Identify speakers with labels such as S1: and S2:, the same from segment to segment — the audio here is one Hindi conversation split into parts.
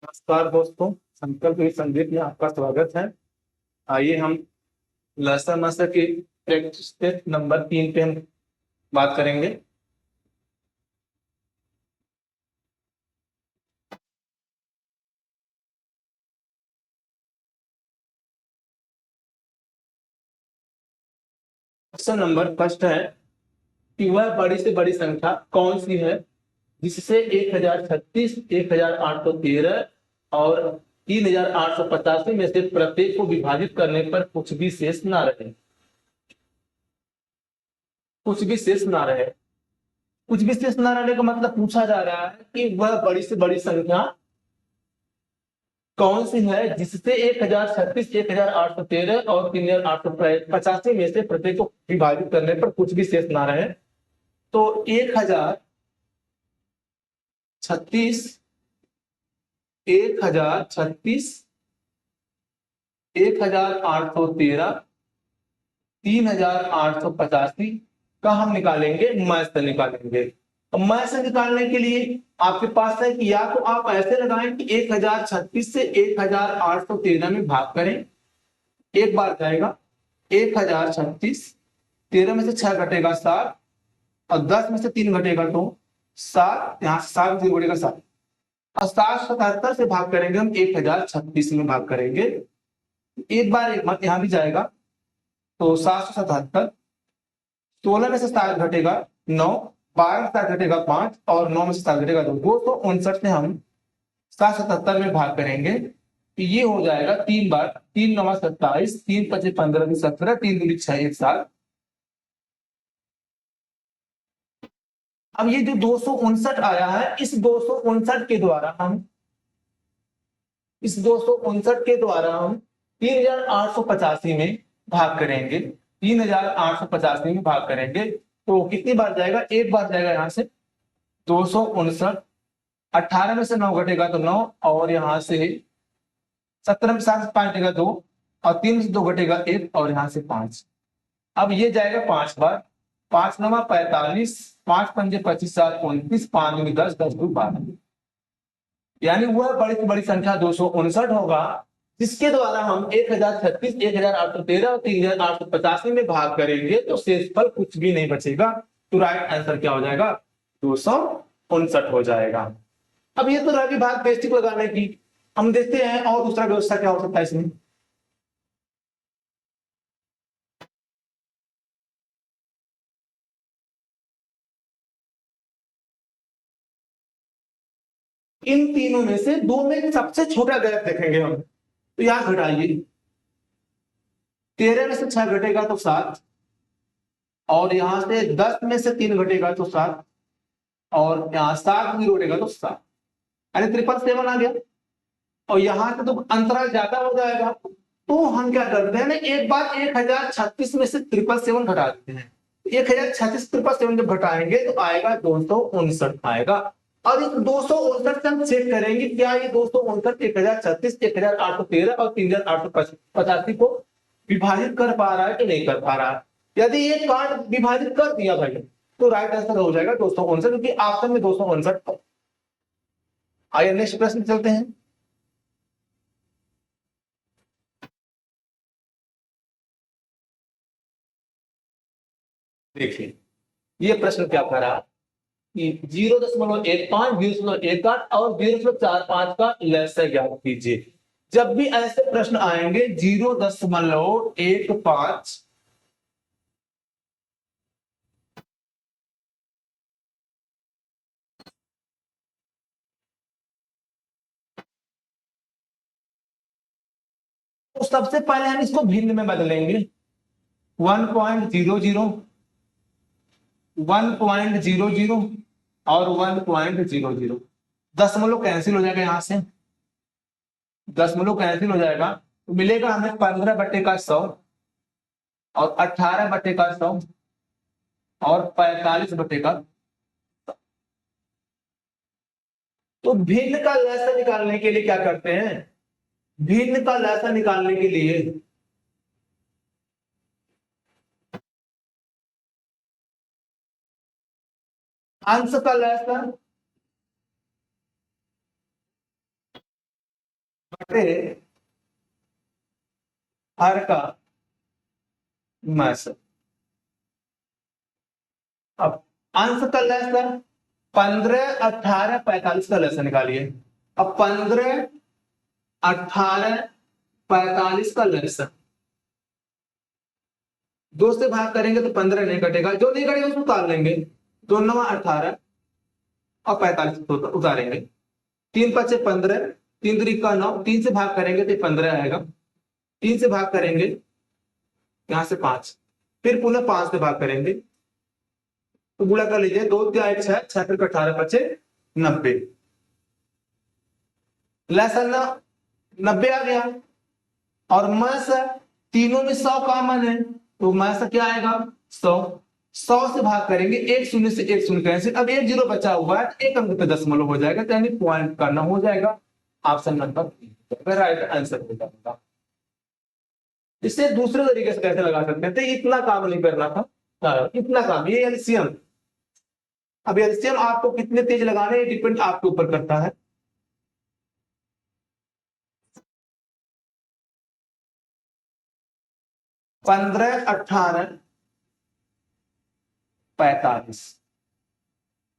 S1: नमस्कार दोस्तों, संकल्प विद संदीप में आपका स्वागत है। आइए हम लहसन मसर की प्रैक्टिस टेस्ट नंबर 3 पे हम बात करेंगे। क्वेश्चन नंबर फर्स्ट है कि वह बड़ी से बड़ी संख्या कौन सी है जिससे 1036, 1813 और 3885 में से प्रत्येक को विभाजित करने पर कुछ भी शेष ना रहे। कुछ भी शेष ना रहे। कुछ भी शेष ना रहने का मतलब पूछा जा रहा है कि वह बड़ी से बड़ी संख्या कौन सी है जिससे 1036, 1813 और 3885 में से प्रत्येक को विभाजित करने पर कुछ भी शेष ना रहे। तो 1036, 1036, 1813, 3885 का हम निकालेंगे, मैथ से निकालेंगे। मैथ से निकालने के लिए आपके पास है कि या तो आप ऐसे लगाएं कि 1036 से 1813 में भाग करें। एक बार जाएगा 1036, 13 में से 6 घटेगा 7 और 10 में से 3 घटेगा तो 7, यहाँ से 7 घटेगा 7 और 777 से भाग करेंगे हम 1036 में भाग करेंगे। एक बार एक मत यहाँ भी जाएगा तो 777, 16 में से 7 घटेगा 9, 12 में से 7 घटेगा 5 और 9 में से 7 घटेगा 259 से हम 777 में भाग करेंगे। ये हो जाएगा 3 बार, 3 9 27, 3 5 15 17, 3 दूनी 6, 1 7। अब ये जो 259 आया है, इस 259 के द्वारा हम 3885 में भाग करेंगे। 3885 में भाग करेंगे तो कितनी बार जाएगा? एक बार जाएगा यहां से 259, 18 में से 9 घटेगा तो 9 और यहां से 17 में 7 से 5 घटेगा 2 और 3 में से 2 घटेगा 1 और यहां से 5। अब ये जाएगा 5 बार, 5 9 45, 5 पंजे 25, 7 29, 5 दूनी 10, 10 2 12। यानी वह बड़ी से बड़ी संख्या 259 होगा जिसके द्वारा हम 1036, 1813 और 3885 में भाग करेंगे तो शेषफल कुछ भी नहीं बचेगा। तो राइट आंसर क्या हो जाएगा? 259 हो जाएगा। अब ये तो रवि भाग बेस्टिक लगाने की, हम देखते हैं और दूसरा व्यवस्था क्या हो सकता है इसमें। इन तीनों में से दो में सबसे छोटा गैप देखेंगे हम, तो यहां घटाइए। 13 में से 6 घटेगा तो 7 और यहां से 10 में से 3 घटेगा तो 7 और यहाँ 7 जीरो घटेगा तो 7, यानी 777 आ गया। और यहां से तो अंतराल ज्यादा हो जाएगा तो हम क्या करते हैं ना, एक बार 1036 में से 777 घटा देते हैं। 1036 777 जब घटाएंगे तो आएगा 259 आएगा। और इस 259 से हम चेक करेंगे क्या ये 259 1036, 1813 और 3885 को विभाजित कर पा रहा है कि नहीं कर पा रहा है। यदि ये कार्ड विभाजित कर दिया भाई तो राइट आंसर हो जाएगा 259, क्योंकि ऑप्शन में 259। आइए नेक्स्ट प्रश्न चलते हैं। देखिए ये प्रश्न क्या कह रहा है कि 0.15, 0.18 और 0.45 का लसागु ज्ञात कीजिए। जब भी ऐसे प्रश्न आएंगे 0.15, तो सबसे पहले हम इसको भिन्न में बदलेंगे। 1.00, 1.00 और 1.00 दशमलव कैंसिल हो जाएगा, यहां से दशमलव कैंसिल हो जाएगा तो मिलेगा हमें 15/100 और 18/100 और 45/100। तो भिन्न का लसागु निकालने के लिए क्या करते हैं? भिन्न का लसागु निकालने के लिए अंश का लसागु बटे हर का माइनस। अब अंश का लैसा 15, 18, 45 का लैसा निकालिए। अब 15, 18, 45 का लैसा 2 से भाग करेंगे तो 15 नहीं कटेगा, जो नहीं कटेगा उसको उतार लेंगे। 2 9 18 और 45 को उतारेंगे। 3 5 15, 3 3 का 9, 3 से भाग करेंगे तो 15 आएगा। 3 से भाग करेंगे यहां से 5, फिर पुनः 5 से भाग करेंगे तो गुणा कर लीजिए। 2 क्या 1 6, 6 फिर 18 5 90, लैसन 90 आ गया। और मास तीनों में 100 कॉमन है तो मास क्या आएगा 100। 100 से भाग करेंगे, एक शून्य से एक शून्य कैंसिल। अब एक जीरो बचा हुआ है, एक अंक पे दशमलव हो जाएगा, यानी पॉइंट करना हो जाएगा। ऑप्शन नंबर राइट आंसर हो जाएगा। इससे दूसरे तरीके से कैसे लगा सकते हैं, तो इतना काम नहीं करना था, इतना काम ये एलसीएम। अब एलसीएम आपको कितने तेज लगाने ये डिपेंड आपके ऊपर करता है। पंद्रह 18 45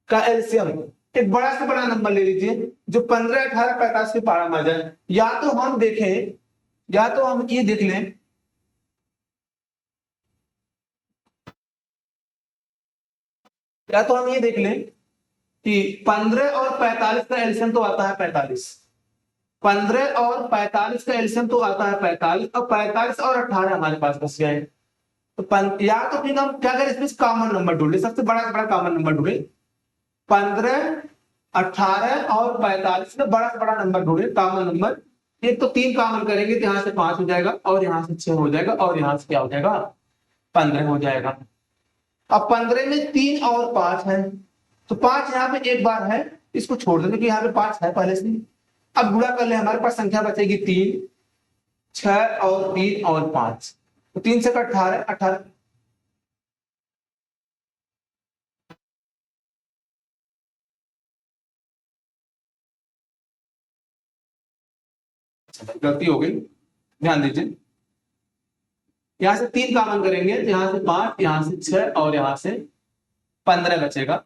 S1: का एलसीएम एक बड़ा से बड़ा नंबर ले लीजिए जो 15 18 45 के पारा में आ जाए। या तो हम देखें, या तो हम ये देख लें, या तो हम ये देख लें कि 15 और 45 का एलसीएम तो आता है 45। 15 और 45 का एलसीएम तो आता है 45, और 45 और 18 हमारे पास बच गए। तो या तो फिर हम क्या करें, इसमें कॉमन नंबर ढूंढे, सबसे बड़ा से बड़ा कॉमन नंबर ढूंढे। 15 18 और 45 में बड़ा से बड़ा नंबर ढूंढे, कॉमन नंबर। एक तो 3 कॉमन करेंगे तो यहां से 5 हो जाएगा, और यहां से 6 हो जाएगा, और यहां से क्या हो जाएगा 15 हो जाएगा। अब 15 में 3 और 5 है तो 5 यहाँ पे एक बार है, इसको छोड़ देंगे क्योंकि यहाँ पे 5 है पहले से। अब गुणा कर ले, हमारे पास संख्या बचेगी 3, 6 और 3 और 5, तो 3 से 18 18। गलती हो गई, ध्यान दीजिए। यहां से 3 कॉमन करेंगे तो यहां से 5, यहां से 6 और यहां से 15 बचेगा।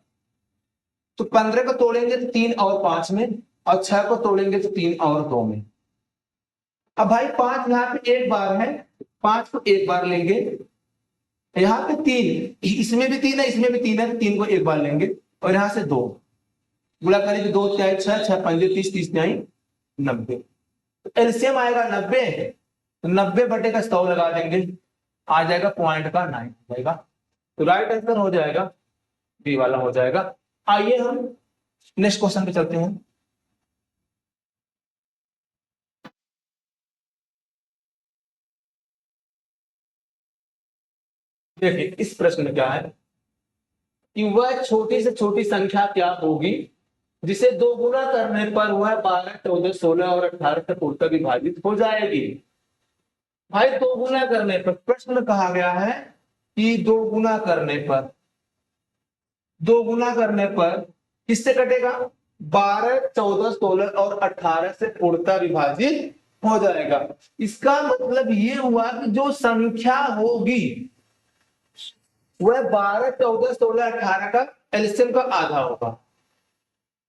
S1: तो 15 को तोड़ेंगे तो 3 और 5 में, और 6 को तोड़ेंगे तो 3 और 2 में। अब भाई 5 यहाँ पे एक बार है, 5 को एक बार लेंगे। यहाँ पे 3, इसमें भी 3 है, इसमें भी 3 है, तो 3 को एक बार लेंगे, और यहां से 2 गुणा करेंगे। 2 6 6 5 30, 30 90, एलसीएम आएगा 90। तो 90 बटे का 100 लगा देंगे, आ जाएगा पॉइंट का 9 हो जाएगा। तो राइट आंसर हो जाएगा बी वाला हो जाएगा। आइए हम नेक्स्ट क्वेश्चन पे चलते हैं। देखिए इस प्रश्न में क्या है कि वह छोटी से छोटी संख्या क्या होगी जिसे दो गुना करने पर वह 12 14 16 और 18 तक उड़कर विभाजित हो जाएगी। भाई दो गुना करने पर, प्रश्न में कहा गया है कि दो गुना करने पर, दो गुना करने पर किससे कटेगा, 12 14 16 और 18 से पूर्णतः विभाजित हो जाएगा। इसका मतलब ये हुआ कि जो संख्या होगी वह 12 14 16 18 का एलसीएम का आधा होगा।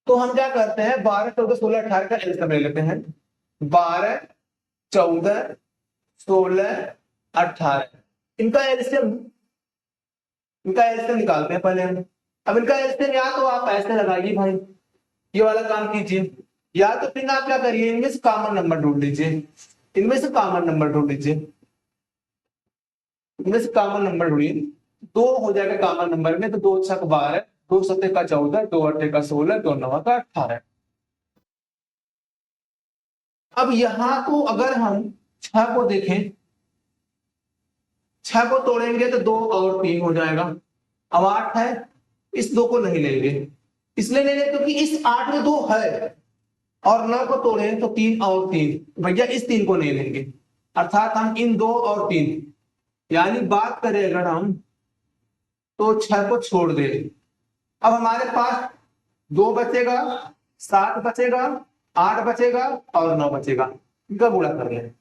S1: तो हम क्या करते हैं, 12 14 16 18 का एलसीएम ले लेते हैं। 12 14 16 18 इनका एलसीएम, इनका एलसीएम निकालते हैं पहले हम। अब इनका एलसीएम या तो आप ऐसे लगाइए भाई, ये वाला काम कीजिए, या तो फिर आप क्या करिए, इनमें से कॉमन नंबर ढूंढ लीजिए। इनमें से कॉमन नंबर ढूंढ लीजिए, इनमें से कॉमन नंबर ढूंढिए। 2 हो जाएगा कॉमन नंबर में, तो 2 6 12, 2 7 का 14, 2 8 का 16, 2 9 का 18। अब यहां को अगर हम 6 को देखें, 6 को तोड़ेंगे तो 2 और 3 हो जाएगा। अब 8 है, इस 2 को नहीं लेंगे, इसलिए ले लेंगे क्योंकि इस 8 में 2 है। और 9 को तोड़े तो 3 और 3, भैया इस 3 को नहीं लेंगे, अर्थात हम इन 2 और 3, यानी बात करें अगर हम तो 6 को छोड़ दे। अब हमारे पास 2 बचेगा, 7 बचेगा, 8 बचेगा और 9 बचेगा। इनका गुणा कर लें,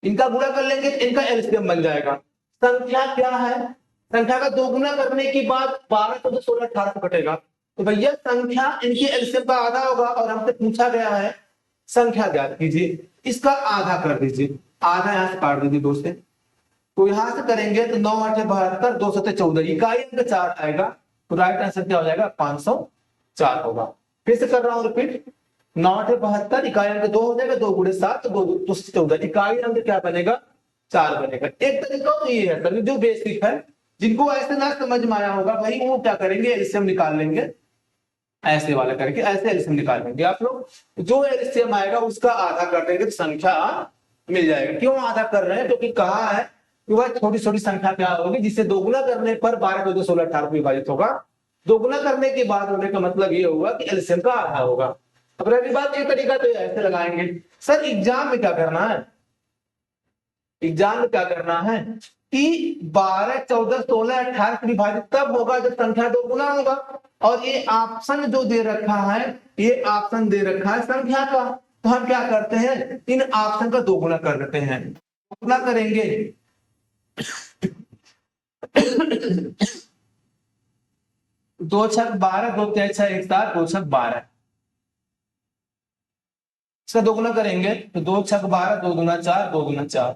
S1: इनका गुणा कर लेंगे तो इनका एलसीएम बन जाएगा। संख्या क्या है, संख्या का दोगुना करने के बाद 12 14 16 18 से कटेगा, तो भैया संख्या इनकी एलसीएम का आधा होगा और हमसे पूछा गया है संख्या ज्ञात कीजिए, इसका आधा कर दीजिए, आधा यहां से काट दीजिए 2 से, तो यहां से करेंगे तो 9 8 72, 2 7 14, इकाई अंक 4 आएगा, तो राइट आंसर क्या हो जाएगा 504 होगा। फिर से कर रहा हूं रिपीट, 9 8 72, इकाई अंक 2 हो जाएगा, 2 गुणे 7 तो 2 से 14, इकाई अंक क्या बनेगा 4 बनेगा। एक तरीका तो ये है सर जो बेसिक है, जिनको ऐसे ना समझ में आया होगा भाई वो क्या करेंगे एलसीएम निकाल लेंगे, ऐसे वाला करके ऐसे एलसीएम निकाल लेंगे आप लोग, जो एलसीएम आएगा उसका आधा कर देंगे तो संख्या मिल जाएगा। क्यों आधा कर रहे हैं, क्योंकि कहा है कि वह छोटी छोटी संख्या क्या होगी जिसे दोगुना करने पर 12 14 16 18 विभाजित होगा, दोगुना करने के बाद होने का मतलब ये होगा कि एलसीएम का आधा होगा। अब रही बात ये तरीका तो ऐसे लगाएंगे। सर एग्जाम में क्या करना है, एग्जाम में क्या करना है कि 12 14 16 18 से विभाजित तब होगा जब संख्या दोगुना होगा, और ये ऑप्शन जो दे रखा है, ये ऑप्शन दे रखा है संख्या का, तो हम क्या करते हैं इन ऑप्शन का दोगुना कर देते हैं, दोगुना करेंगे 2 6 12, 2 3 6 1 7, 2 6 12, इसका दोगुना करेंगे तो 2 6 12, 2 दूना 4, 2 दूना 4,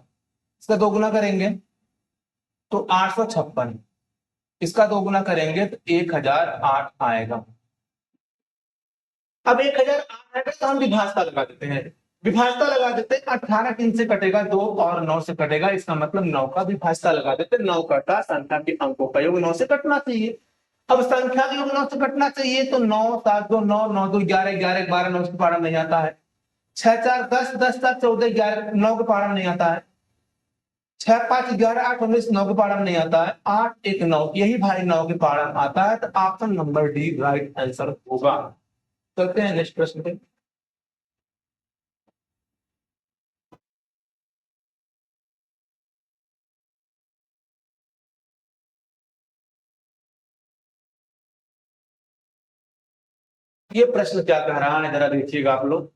S1: इसका दोगुना करेंगे तो 856, इसका दोगुना करेंगे तो 1008 आएगा। अब 1008 आएगा तो हम विभाजता लगा देते हैं, विभाजता लगा देते हैं, 18 3 से कटेगा 2 और 9 से कटेगा, इसका मतलब 9 का विभाजता लगा देते हैं, 9 कटा संख्या के अंकों का योग 9 से कटना चाहिए। अब संख्या का योग 9 से कटना चाहिए तो 9 7 2 9, 9 2 11, 11 12, 9 के पारा नहीं आता है, 6 4 10, 10 7 14, 11 9 के पारा नहीं आता है, 6 5 11 8 19 9 के पारा नहीं आता है, 8 1 9, यही भाई 9 के पारा आता है, तो option number D right answer होगा। चलते हैं नेक्स्ट प्रश्न पे। ये प्रश्न क्या कह रहा है जरा देखिएगा आप लोग,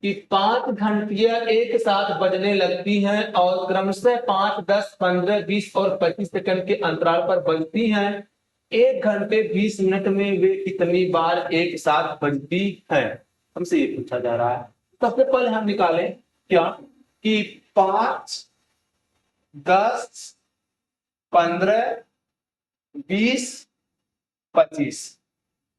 S1: कि 5 घंटियां एक साथ बजने लगती हैं और क्रमशः 5 10 15 20 और 25 सेकंड के अंतराल पर बजती हैं, 1 घंटे 20 मिनट में वे कितनी बार एक साथ बजती हैं, हमसे ये पूछा जा रहा है। सबसे पहले हम निकालें क्या कि 5 10 15 20 25,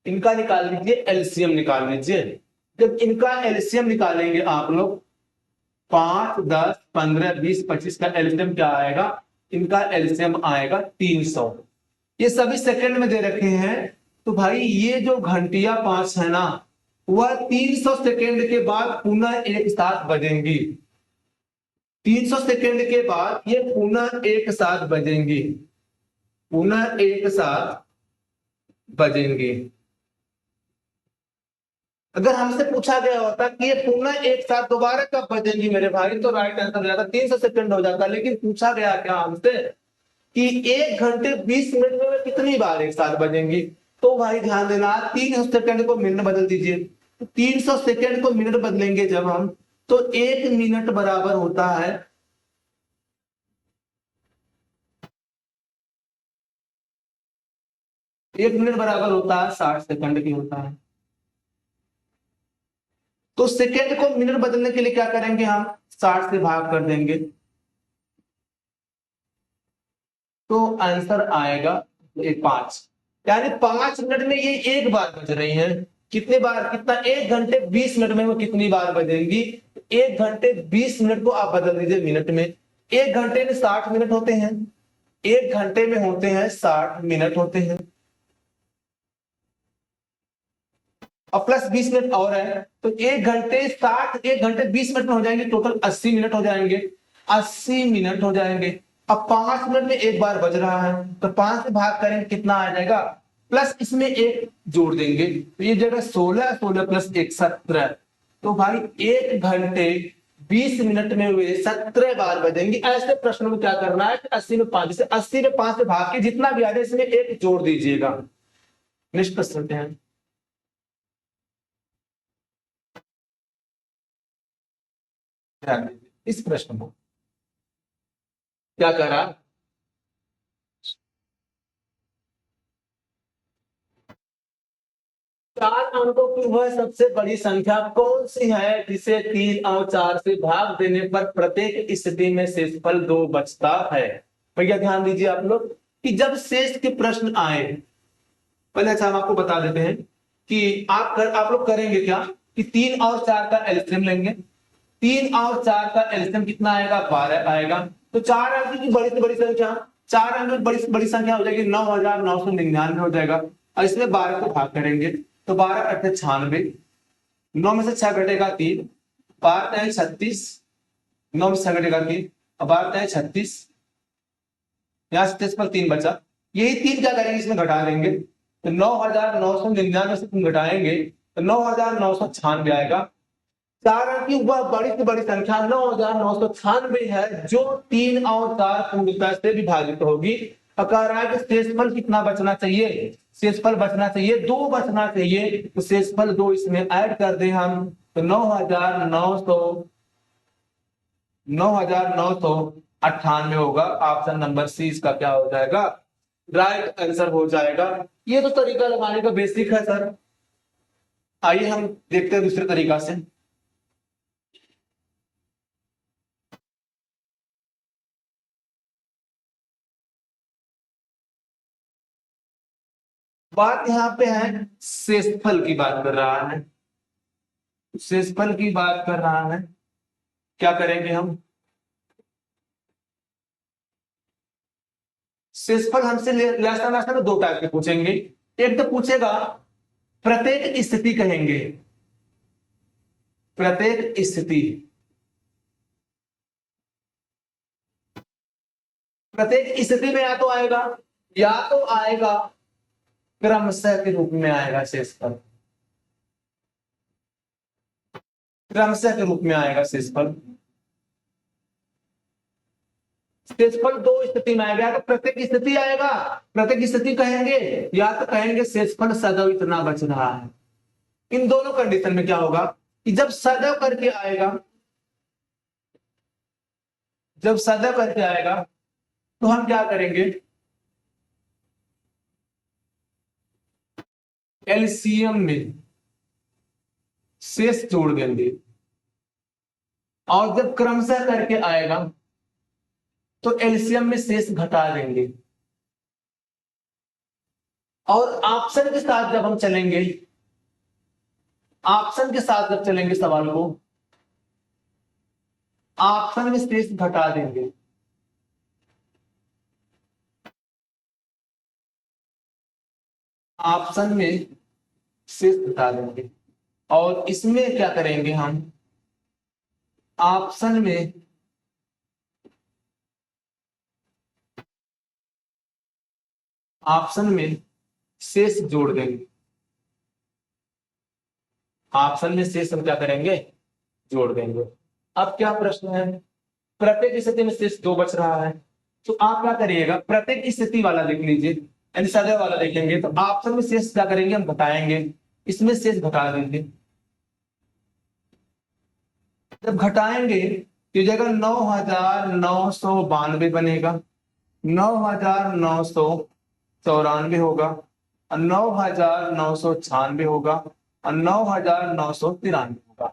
S1: इनका निकाल लीजिए, एलसीएम निकाल लीजिए। जब इनका एलसीएम निकालेंगे आप लोग 5 10 15 20 25 का एलसीएम क्या आएगा, इनका एलसीएम आएगा 300, ये सभी सेकंड में दे रखे हैं, तो भाई ये जो घंटिया 5 है ना वह 300 सेकंड के बाद पुनः एक साथ बजेंगी, 300 सेकंड के बाद ये पुनः एक साथ बजेंगी, पुनः एक साथ बजेंगे। अगर हमसे पूछा गया होता कि ये पुनः एक साथ दोबारा कब बजेंगी मेरे भाई, तो राइट आंसर हो जाता 300 सेकंड हो जाता, लेकिन पूछा गया क्या हमसे कि 1 घंटे 20 मिनट में कितनी बार एक साथ बजेंगी, तो भाई ध्यान देना 300 सेकंड को मिनट बदल दीजिए, 300 सेकंड को मिनट बदलेंगे जब हम, तो 1 मिनट बराबर होता है 1 मिनट बराबर होता है 60 सेकंड की होता है। तो सेकंड को मिनट बदलने के लिए क्या करेंगे हम 60 से भाग कर देंगे, तो आंसर आएगा 5, यानी 5 मिनट में ये एक बार बज रही है, कितने बार, कितना 1 घंटे 20 मिनट में वो कितनी बार बजेंगी, 1 घंटे 20 मिनट को आप बदल दीजिए मिनट में, 1 घंटे में 60 मिनट होते हैं, 1 घंटे में होते हैं 60 मिनट होते हैं, और प्लस 20 मिनट और है, तो 1 घंटे 60 1 घंटे 20 मिनट में हो जाएंगे, टोटल 80 मिनट हो जाएंगे, 80 मिनट हो जाएंगे। अब 5 मिनट में एक बार बज रहा है, तो 5 से भाग करेंगे कितना आ जाएगा, प्लस इसमें एक जोड़ देंगे, तो ये जगह 16 16 प्लस 1 17, तो भाई 1 घंटे 20 मिनट में वे 17 बार बजेंगी। ऐसे प्रश्नों में क्या करना है, 80 में 5 से 80 में 5 से भाग के जितना भी आ जाए इसमें एक जोड़ दीजिएगा। नेक्स्ट प्रश्न हैं ध्यान दीजिए इस प्रश्न को क्या करा, 4 अंकों की वह सबसे बड़ी संख्या कौन सी है जिसे 3 और 4 से भाग देने पर प्रत्येक स्थिति में शेषफल 2 बचता है। भैया ध्यान दीजिए आप लोग कि जब शेष के प्रश्न आए, पहले अच्छा हम आपको बता देते हैं कि आप लोग करेंगे क्या कि 3 और 4 का एलसीएम लेंगे। 3 और 4 का एलसीएम कितना आएगा, 12 आएगा। तो 4 अंक की बड़ी से बड़ी संख्या, 4 अंक की बड़ी से बड़ी संख्या हो जाएगी 9,999 हो जाएगा, और इसमें 12 को भाग करेंगे तो 12 अट्ठे 96, 9 में से 6 घटेगा 3, 12 है 36, 9 में से 6 घटेगा 3 और 12 है 36, यहाँ से 33 पर 3 बचा। यही 3 क्या करेंगे, इसमें घटा देंगे तो 9,999 से 3 घटाएंगे तो 9,996 आएगा। 4 अंक की वह बड़ी से बड़ी संख्या 9,996 है जो 3 और 4 पूर्णतः से विभाजित होगी। कह रहा है कि शेषफल कितना बचना चाहिए, शेषफल बचना चाहिए 2 बचना चाहिए, तो शेषफल 2 इसमें ऐड कर दे हम तो 9,998 होगा। ऑप्शन नंबर सी इसका क्या हो जाएगा, राइट आंसर हो जाएगा। ये तो तरीका लगाने का बेसिक है सर। आइए हम देखते हैं दूसरे तरीका से। बात यहाँ पे है शेषफल की बात कर रहा है, शेषफल की बात कर रहा है। क्या करेंगे हम, शेषफल हमसे लास्ट में 2 टाइप के पूछेंगे। एक तो पूछेगा प्रत्येक स्थिति कहेंगे, प्रत्येक स्थिति, प्रत्येक स्थिति में या तो आएगा क्रमशः के रूप में आएगा शेषफल, क्रमशः के रूप में आएगा शेषफल। शेषफल 2 स्थिति में आएगा, तो प्रत्येक स्थिति आएगा, प्रत्येक स्थिति कहेंगे या तो कहेंगे शेषफल सदैव इतना बच रहा है। इन दोनों कंडीशन में क्या होगा कि जब सदैव करके आएगा, जब सदैव करके आएगा तो हम क्या करेंगे, एलसीएम में शेष जोड़ देंगे, और जब क्रमशः करके आएगा तो एलसीएम में शेष घटा देंगे। और ऑप्शन के साथ जब हम चलेंगे, ऑप्शन के साथ जब चलेंगे सवाल को, ऑप्शन में शेष घटा देंगे। ऑप्शन में शेष घटा देंगे और इसमें क्या करेंगे हम, ऑप्शन में शेष जोड़ देंगे। ऑप्शन में शेष हम क्या करेंगे, जोड़ देंगे। अब क्या प्रश्न है, प्रत्येक स्थिति में शेष 2 बच रहा है, तो आप क्या करिएगा, प्रत्येक स्थिति वाला देख लीजिए, यानी सदैव वाला देखेंगे तो ऑप्शन में शेष क्या करेंगे, हम घटाएंगे, इसमें शेष घटा देंगे। जब घटाएंगे तो जगह 9,992 बनेगा, 9,994 होगा और 9,996 होगा और 9,993 होगा।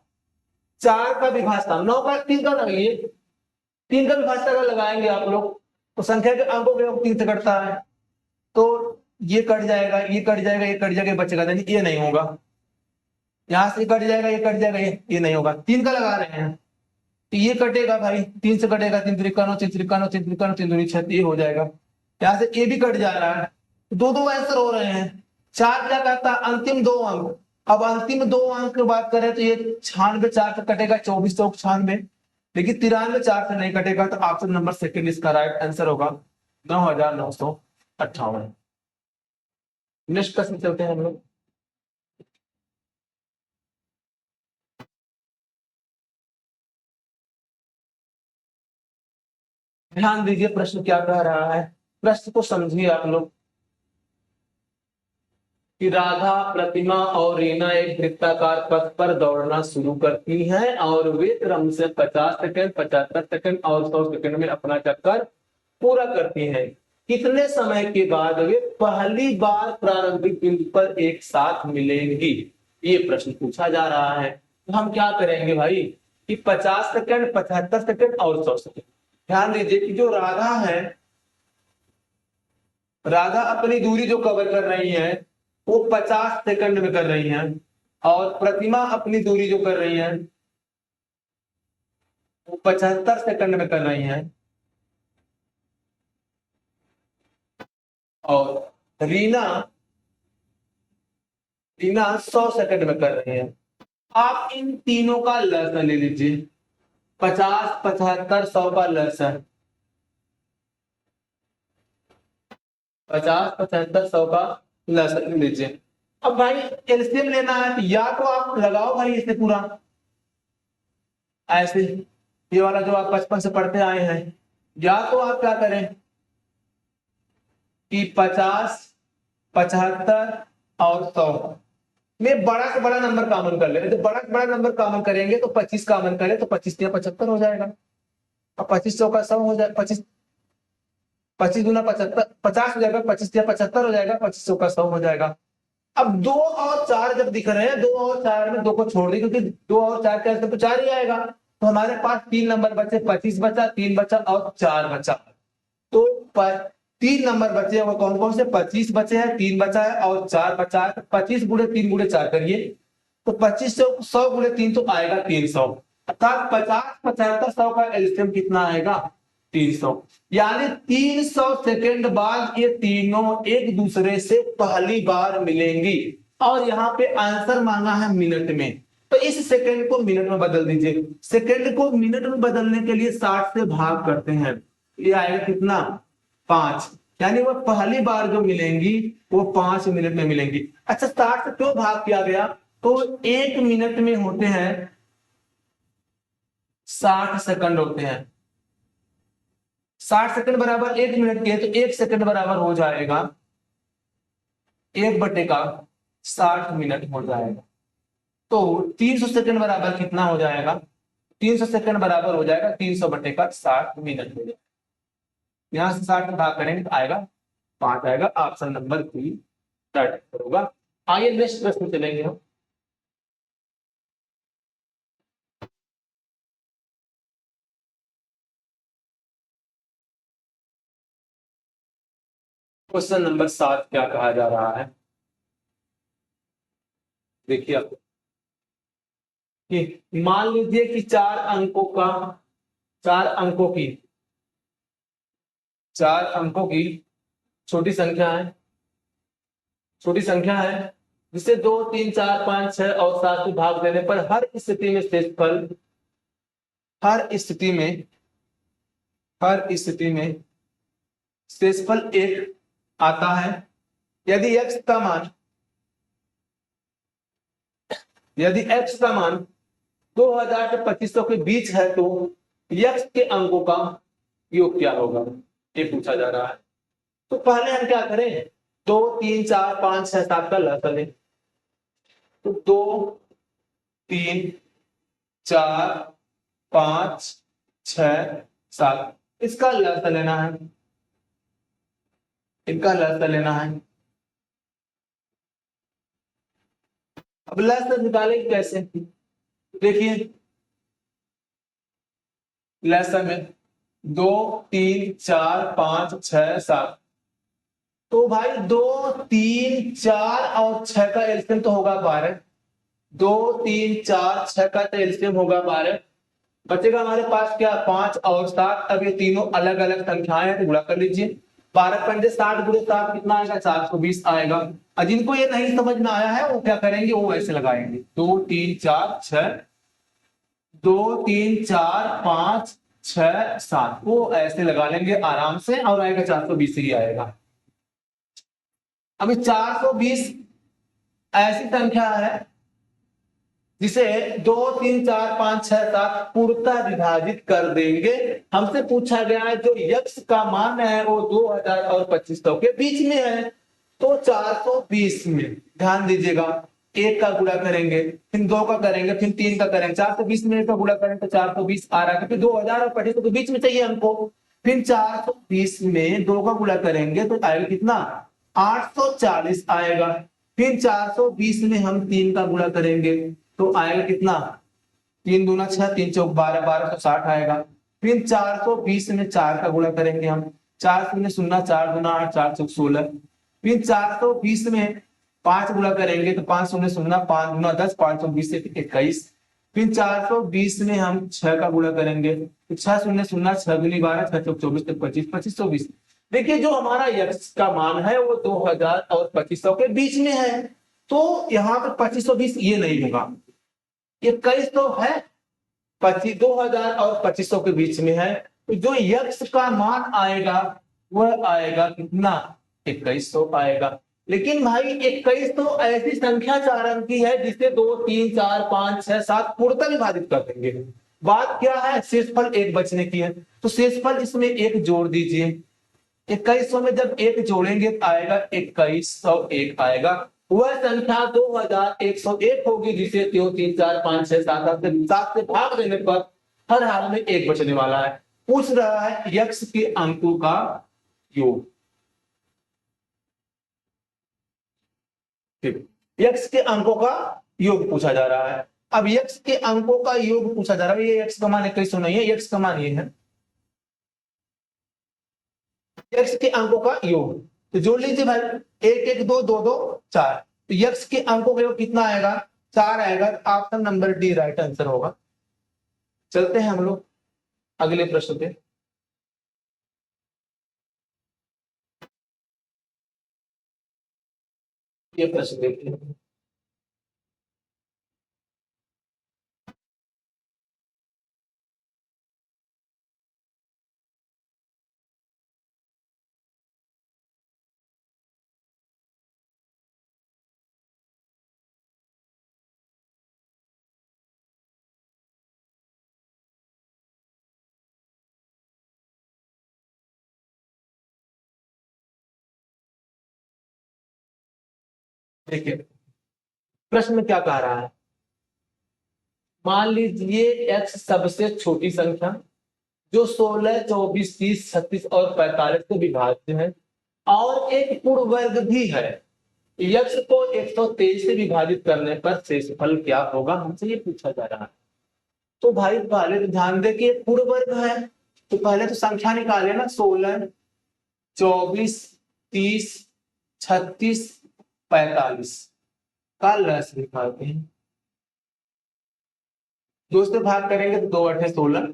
S1: 4 का विभाजन 9 का 3 का लगाइए, 3 का विभाजन अगर लगाएंगे आप लोग तो संख्या के अंकों के 3 से कटता है, तो ये कट जाएगा, ये कट जाएगा, ये कट जाएगा, बचेगा नहीं, ये नहीं होगा। यहां से कट जाएगा, ये कट जाएगा, ये नहीं होगा। 3 का लगा रहे हैं तो ये कटेगा भाई, 3 से कटेगा, 3 त्रिका 9, 3 त्रिका 9, 3 त्रिका 9, 3 दूनी 6, ये हो जाएगा। यहां से ये भी कट जा रहा है, 2 आंसर हो रहे हैं। 4 क्या कहता है, अंतिम 2 अंक। अब अंतिम 2 अंक की बात करें तो ये 96 4 से कटेगा, 24 चौक 96, लेकिन 93 4 से नहीं कटेगा, तो ऑप्शन नंबर सेकंड इसका राइट आंसर होगा 9,958। नेक्स्ट प्रश्न चलते हैं हम लोग। ध्यान दीजिए प्रश्न क्या कह रहा है, प्रश्न को समझिए आप लोग। कि राधा, प्रतिमा और रीना एक वृत्ताकार पथ पर दौड़ना शुरू करती हैं और वे क्रम से 50 सेकंड, 75 सेकंड और 100 सेकंड में अपना चक्कर पूरा करती हैं। कितने समय के बाद वे पहली बार प्रारंभिक बिंदु पर एक साथ मिलेंगी, ये प्रश्न पूछा जा रहा है। तो हम क्या करेंगे भाई कि 50 सेकंड, 75 सेकंड और 100 सेकंड। ध्यान दीजिए कि जो राधा है, राधा अपनी दूरी जो कवर कर रही है वो 50 सेकंड में कर रही हैं और प्रतिमा अपनी दूरी जो कर रही है वो 75 सेकंड में कर रही हैं और रीना 100 सेकंड में कर रही है। आप इन तीनों का लसन ले लीजिए, 50, 75, 100 का लसन, 50, 75, 100 का लसन लीजिए। अब भाई एलसीएम लेना है तो या तो आप लगाओ भाई इसे पूरा ऐसे, ये वाला जो आप बचपन से पढ़ते आए हैं, या तो आप क्या करें कि 50, 75 और 100 में बड़ा से बड़ा नंबर कॉमन कर ले। तो बड़ा से बड़ा नंबर कॉमन करेंगे तो 25 कॉमन करें तो 25 या 75 हो जाएगा और 25 100 का 100 हो जाएगा, 25 25 गुना 75 50 हो जाएगा, 25 या 75 हो जाएगा, 25 100 का 100 हो जाएगा। अब 2 और 4 जब दिख रहे हैं, 2 और 4 में 2 को छोड़ दी क्योंकि 2 और 4 का तो 4 ही आएगा। तो हमारे पास 3 नंबर बचे, 25 बचा, 3 बचा और 4 बचा। तो 3 नंबर बचे हैं, वो कौन कौन से? 25 बचे हैं, 3 बचा है और 4 बचा है। 25 गुणे 3 गुणे 4 करिए तो 25 से 100 गुणे 3 तो आएगा 300। अर्थात 50, 75, 100 का एलसीएम कितना आएगा? 300। यानी 300 सेकंड बाद ये तीनों एक दूसरे से पहली बार मिलेंगी और यहाँ पे आंसर मांगा है मिनट में, तो इस सेकंड को मिनट में बदल दीजिए। सेकंड को मिनट में बदलने के लिए 60 से भाग करते हैं, ये आएगा कितना? 5। यानी वो पहली बार जो मिलेंगी वो 5 मिनट में मिलेंगी। अच्छा, 60 से क्यों भाग किया गया? तो 1 मिनट में होते हैं 60 सेकंड होते हैं। 60 सेकंड बराबर 1 मिनट के, तो 1 सेकंड बराबर हो जाएगा 1/60 मिनट हो जाएगा। तो 300 सेकंड बराबर कितना हो जाएगा? 300 सेकंड बराबर हो जाएगा 300/60 मिनट हो जाएगा। यहां से 60 भाग करेंगे तो आएगा 5 आएगा। ऑप्शन नंबर 3 राइट होगा। आइए नेक्स्ट प्रश्न चलेंगे हम। क्वेश्चन नंबर 7 क्या कहा जा रहा है, देखिए आप कि मान लीजिए कि 4 अंकों का 4 अंकों की 4 अंकों की छोटी संख्या है, छोटी संख्या है जिसे 2, 3, 4, 5, 6 और 7 से भाग देने पर हर स्थिति में शेषफल, हर स्थिति में शेषफल 1 आता है। यदि x का मान 2000 से 2500 के बीच है तो x के अंकों का योग क्या होगा, ये पूछा जा रहा है। तो पहले हम क्या करें? 2, 3, 4, 5, 6, 7 का लसाअ लें। तो 2, 3, 4, 5, 6, 7 इसका लसाअ लेना है, इनका लसाअ लेना है। अब लसाअ निकालेंगे कैसे? देखिए लसाअ में 2, 3, 4, 5, 6, 7, तो भाई 2, 3, 4 और 6 का एलसीएम तो होगा 12। 2, 3, 4, 6 का तो एलसीएम होगा 12। बचेगा हमारे पास क्या? 5 और 7। अब ये तीनों अलग अलग संख्याएं हैं तो गुणा कर लीजिए। 12 पंजे 60 गुणे 7 कितना आएगा? 420 आएगा। और जिनको ये नहीं समझ में आया है वो क्या करेंगे? वो ऐसे लगाएंगे 2, 3, 4, 6, 2, 3, 4, 5, 6, 7 वो ऐसे लगा लेंगे आराम से और आएगा 420 ही आएगा। अभी 420 ऐसी संख्या है जिसे 2, 3, 4, 5, 6, 7 पूर्णतः विभाजित कर देंगे। हमसे पूछा गया है जो x का मान है वो 2000 और 2500 के बीच में है, तो 420 में ध्यान दीजिएगा, एक का गुणा करेंगे, फिर दो का करेंगे, फिर तीन का करेंगे, 420 में एक का गुणा करेंगे तो 420 आ रहा है, क्योंकि 2000 और 2500 के बीच में चाहिए हमको। फिर 420 में दो का गुणा करेंगे तो आएगा कितना, 840 आएगा। फिर 420 में हम तीन का गुणा करेंगे तो आएगा कितना, तीन दूना छह, तीन चौक 12, 1260 आएगा। फिर 420 में चार का गुणा करेंगे हम, चार शून्य शून्य, चार दूना 8, चार चौक 16। फिर 420 में पांच गुणा करेंगे तो 5 शून्य शून्य, 5 दूना 10, 5 चौक 20 से 21। फिर 420 में हम छह का गुणा करेंगे तो 6 शून्य शून्य, 6 दूनी 12, 6 चौक 24 तक 25, 25 24। देखिए जो हमारा यक्स का मान है वो 2000 और 2500 के बीच में है, तो यहाँ पे 2520 ये नहीं होगा, 21 तो है, 2000 और 2500 के बीच में है, तो जो यक्स का मान आएगा वह आएगा कितना, 2100 आएगा। लेकिन भाई 21 तो ऐसी संख्या चार अंक की है जिसे 2 3 4 5 6 7 पूर्णतः विभाजित कर देंगे। बात क्या है, शेषफल एक बचने की है, तो शेषफल इसमें एक जोड़ दीजिए। 2100 में जब एक जोड़ेंगे तो आएगा 2101 आएगा। वह संख्या 2101 होगी जिसे 2 3 4 5 6 7 से भाग देने पर हर हाल में एक बचने वाला है। पूछ रहा है यक्स के अंकों का योग। यक्स के अंकों का योग पूछा जा रहा है। अब यक्स के अंकों का योग पूछा जा रहा है, ये यक्स का मान 2100 नहीं है, यक्स का मान ये है, यक्स के अंकों का योग। तो जोड़ लीजिए भाई, 1 1 2 2 2 4, तो यक्स के अंकों का योग कितना आएगा, 4 आएगा। Option number D right answer होगा। चलते हैं हम लोग अगले प्रश्न पे। ये प्रश्न देखते हैं। देखिए प्रश्न में क्या कह रहा है, मान लीजिए एक्स सबसे छोटी संख्या जो 16 24 30 36 और 45 से विभाज्य है और एक पूर्ण वर्ग भी है, यक्स को 123 से विभाजित करने पर शेषफल क्या होगा, हमसे ये पूछा जा रहा है। तो भाई पहले तो ध्यान दे कि ये पूर्ण वर्ग है, तो पहले तो संख्या निकाले ना, 16 24 30 36 45 का लस निकालते हैं। दो से भाग करेंगे तो 2 8 16,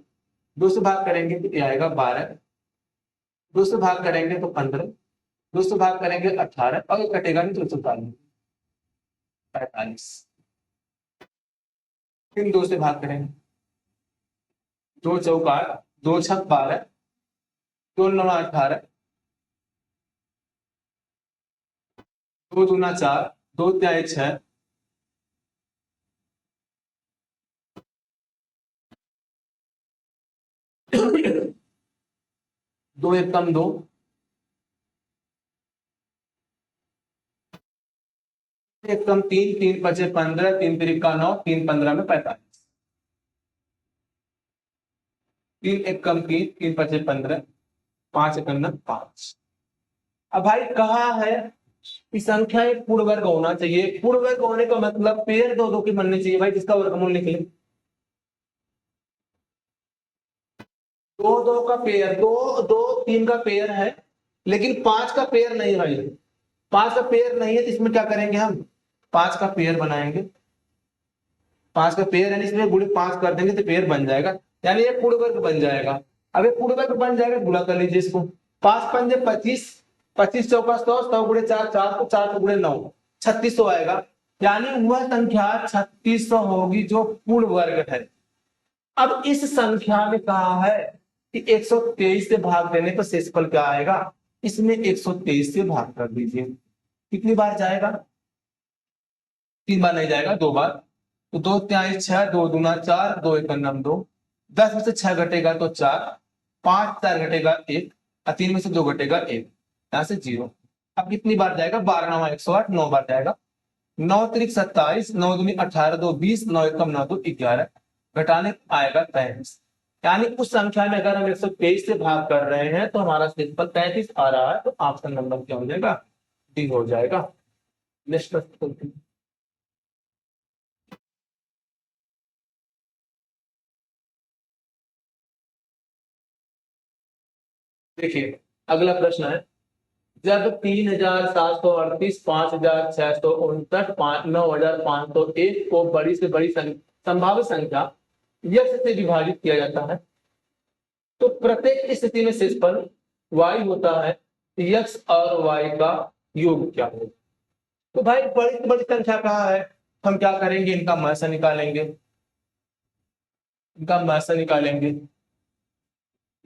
S1: दो से भाग करेंगे तो ये आएगा 12, दो से भाग करेंगे तो 15, दो से भाग करेंगे 18 और ये कटेगा नहीं तो 44 45। फिर दो से भाग करेंगे, दो चौक 8, दो छक 12, दो नौ 18, दो दूना 4, दो त्याय 6, दो एक कम 2, एक कम 3, 3 पचे 15, 3 तिरिका 9, 3 15 में 45, 3 एक कम 3, 3 पचे 15, 5 एक 5। अब भाई कहा है कि संख्या एक पूर्ण वर्ग होना चाहिए, पूर्ण वर्ग होने का मतलब पेयर दो दो की बननी चाहिए भाई, जिसका वर्गमूल निकले। दो दो का पेयर, दो दो 3 का पेयर है, लेकिन 5 का पेयर नहीं है भाई, 5 का पेयर नहीं है तो इसमें क्या करेंगे हम, 5 का पेयर बनाएंगे। 5 का पेयर है इसमें गुणे 5 कर देंगे तो पेयर बन जाएगा, यानी ये पूर्ण वर्ग बन जाएगा। अब ये पूर्ण वर्ग बन जाएगा, गुणा कर लीजिए इसको, 5 पंजे 25, 25 चौका 100, 100 गुणे 4, 4 को 4 को गुणे 9, 3600 आएगा। यानी वह संख्या 3600 होगी जो पूर्ण वर्ग है। अब इस संख्या में कहा है कि 123 से भाग देने पर शेषफल क्या आएगा, इसमें 123 से भाग कर दीजिए। कितनी बार जाएगा, 3 बार नहीं जाएगा, 2 बार। तो 2 त्याई 6, 2 दूना 4, 2 एक 2, 10 में से 6 घटेगा तो 4, 5 4 घटेगा 1, और 3 में से 2 घटेगा 1, यहां से 0। अब कितनी बार जाएगा, 12 9 108, 9 बार जाएगा। 9 त्रिक 27, 9 दूनी 18, 2 20, 9 एकम 9 2 11, घटाने आएगा 33। यानी उस संख्या में अगर हम 123 से भाग कर रहे हैं तो हमारा सिंपल 33 आ रहा है, तो ऑप्शन नंबर क्या हो जाएगा, डी हो जाएगा। नेक्स्ट प्रश्न। देखिए अगला प्रश्न है, जब 3738, 5669, 9501 को बड़ी से बड़ी संभावित संख्या यक्स से विभाजित किया जाता है तो प्रत्येक स्थिति में शेषफल y होता है, यक्स और y का योग क्या होगा। तो भाई बड़ी से बड़ी संख्या कहाँ है, हम क्या करेंगे, इनका मासा निकालेंगे, इनका मासा निकालेंगे,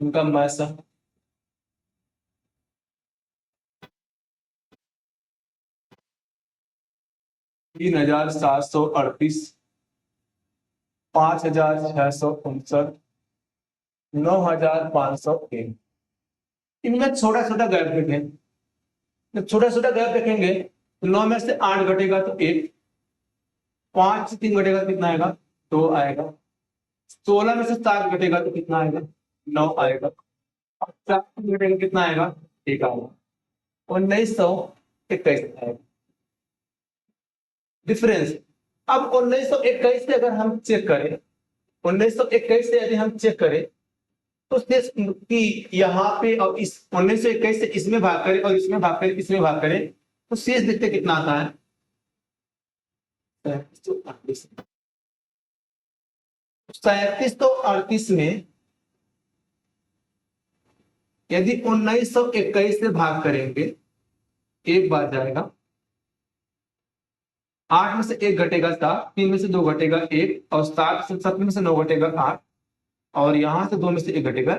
S1: इनका मासा 3738, 5669, 9501, इनमें छोटा छोटा गैप देखें, जब छोटा छोटा गैप देखेंगे तो 9 में से 8 घटेगा तो 1, 5 से 3 घटेगा तो कितना आएगा, 2 आएगा। 16 में से 7 घटेगा तो कितना आएगा, 9 आएगा। 4 से घटेगा कितना आएगा, 1 आएगा। 1921 आएगा डिफरेंस। अब 1921 से अगर हम चेक करें, 1921 से यदि हम चेक करें तो शेष की यहाँ पे, और इस 1921 से इसमें भाग करें और इसमें भाग करें, इसमें भाग करें, तो शेष देखते कितना आता है, 3738 में यदि 1921 से भाग करेंगे, एक बार जाएगा, 8 में से 1 घटेगा 7, 3 में से 2 घटेगा 1, और 7 में से 9 घटेगा 8, और यहां से 2 में से 1 घटेगा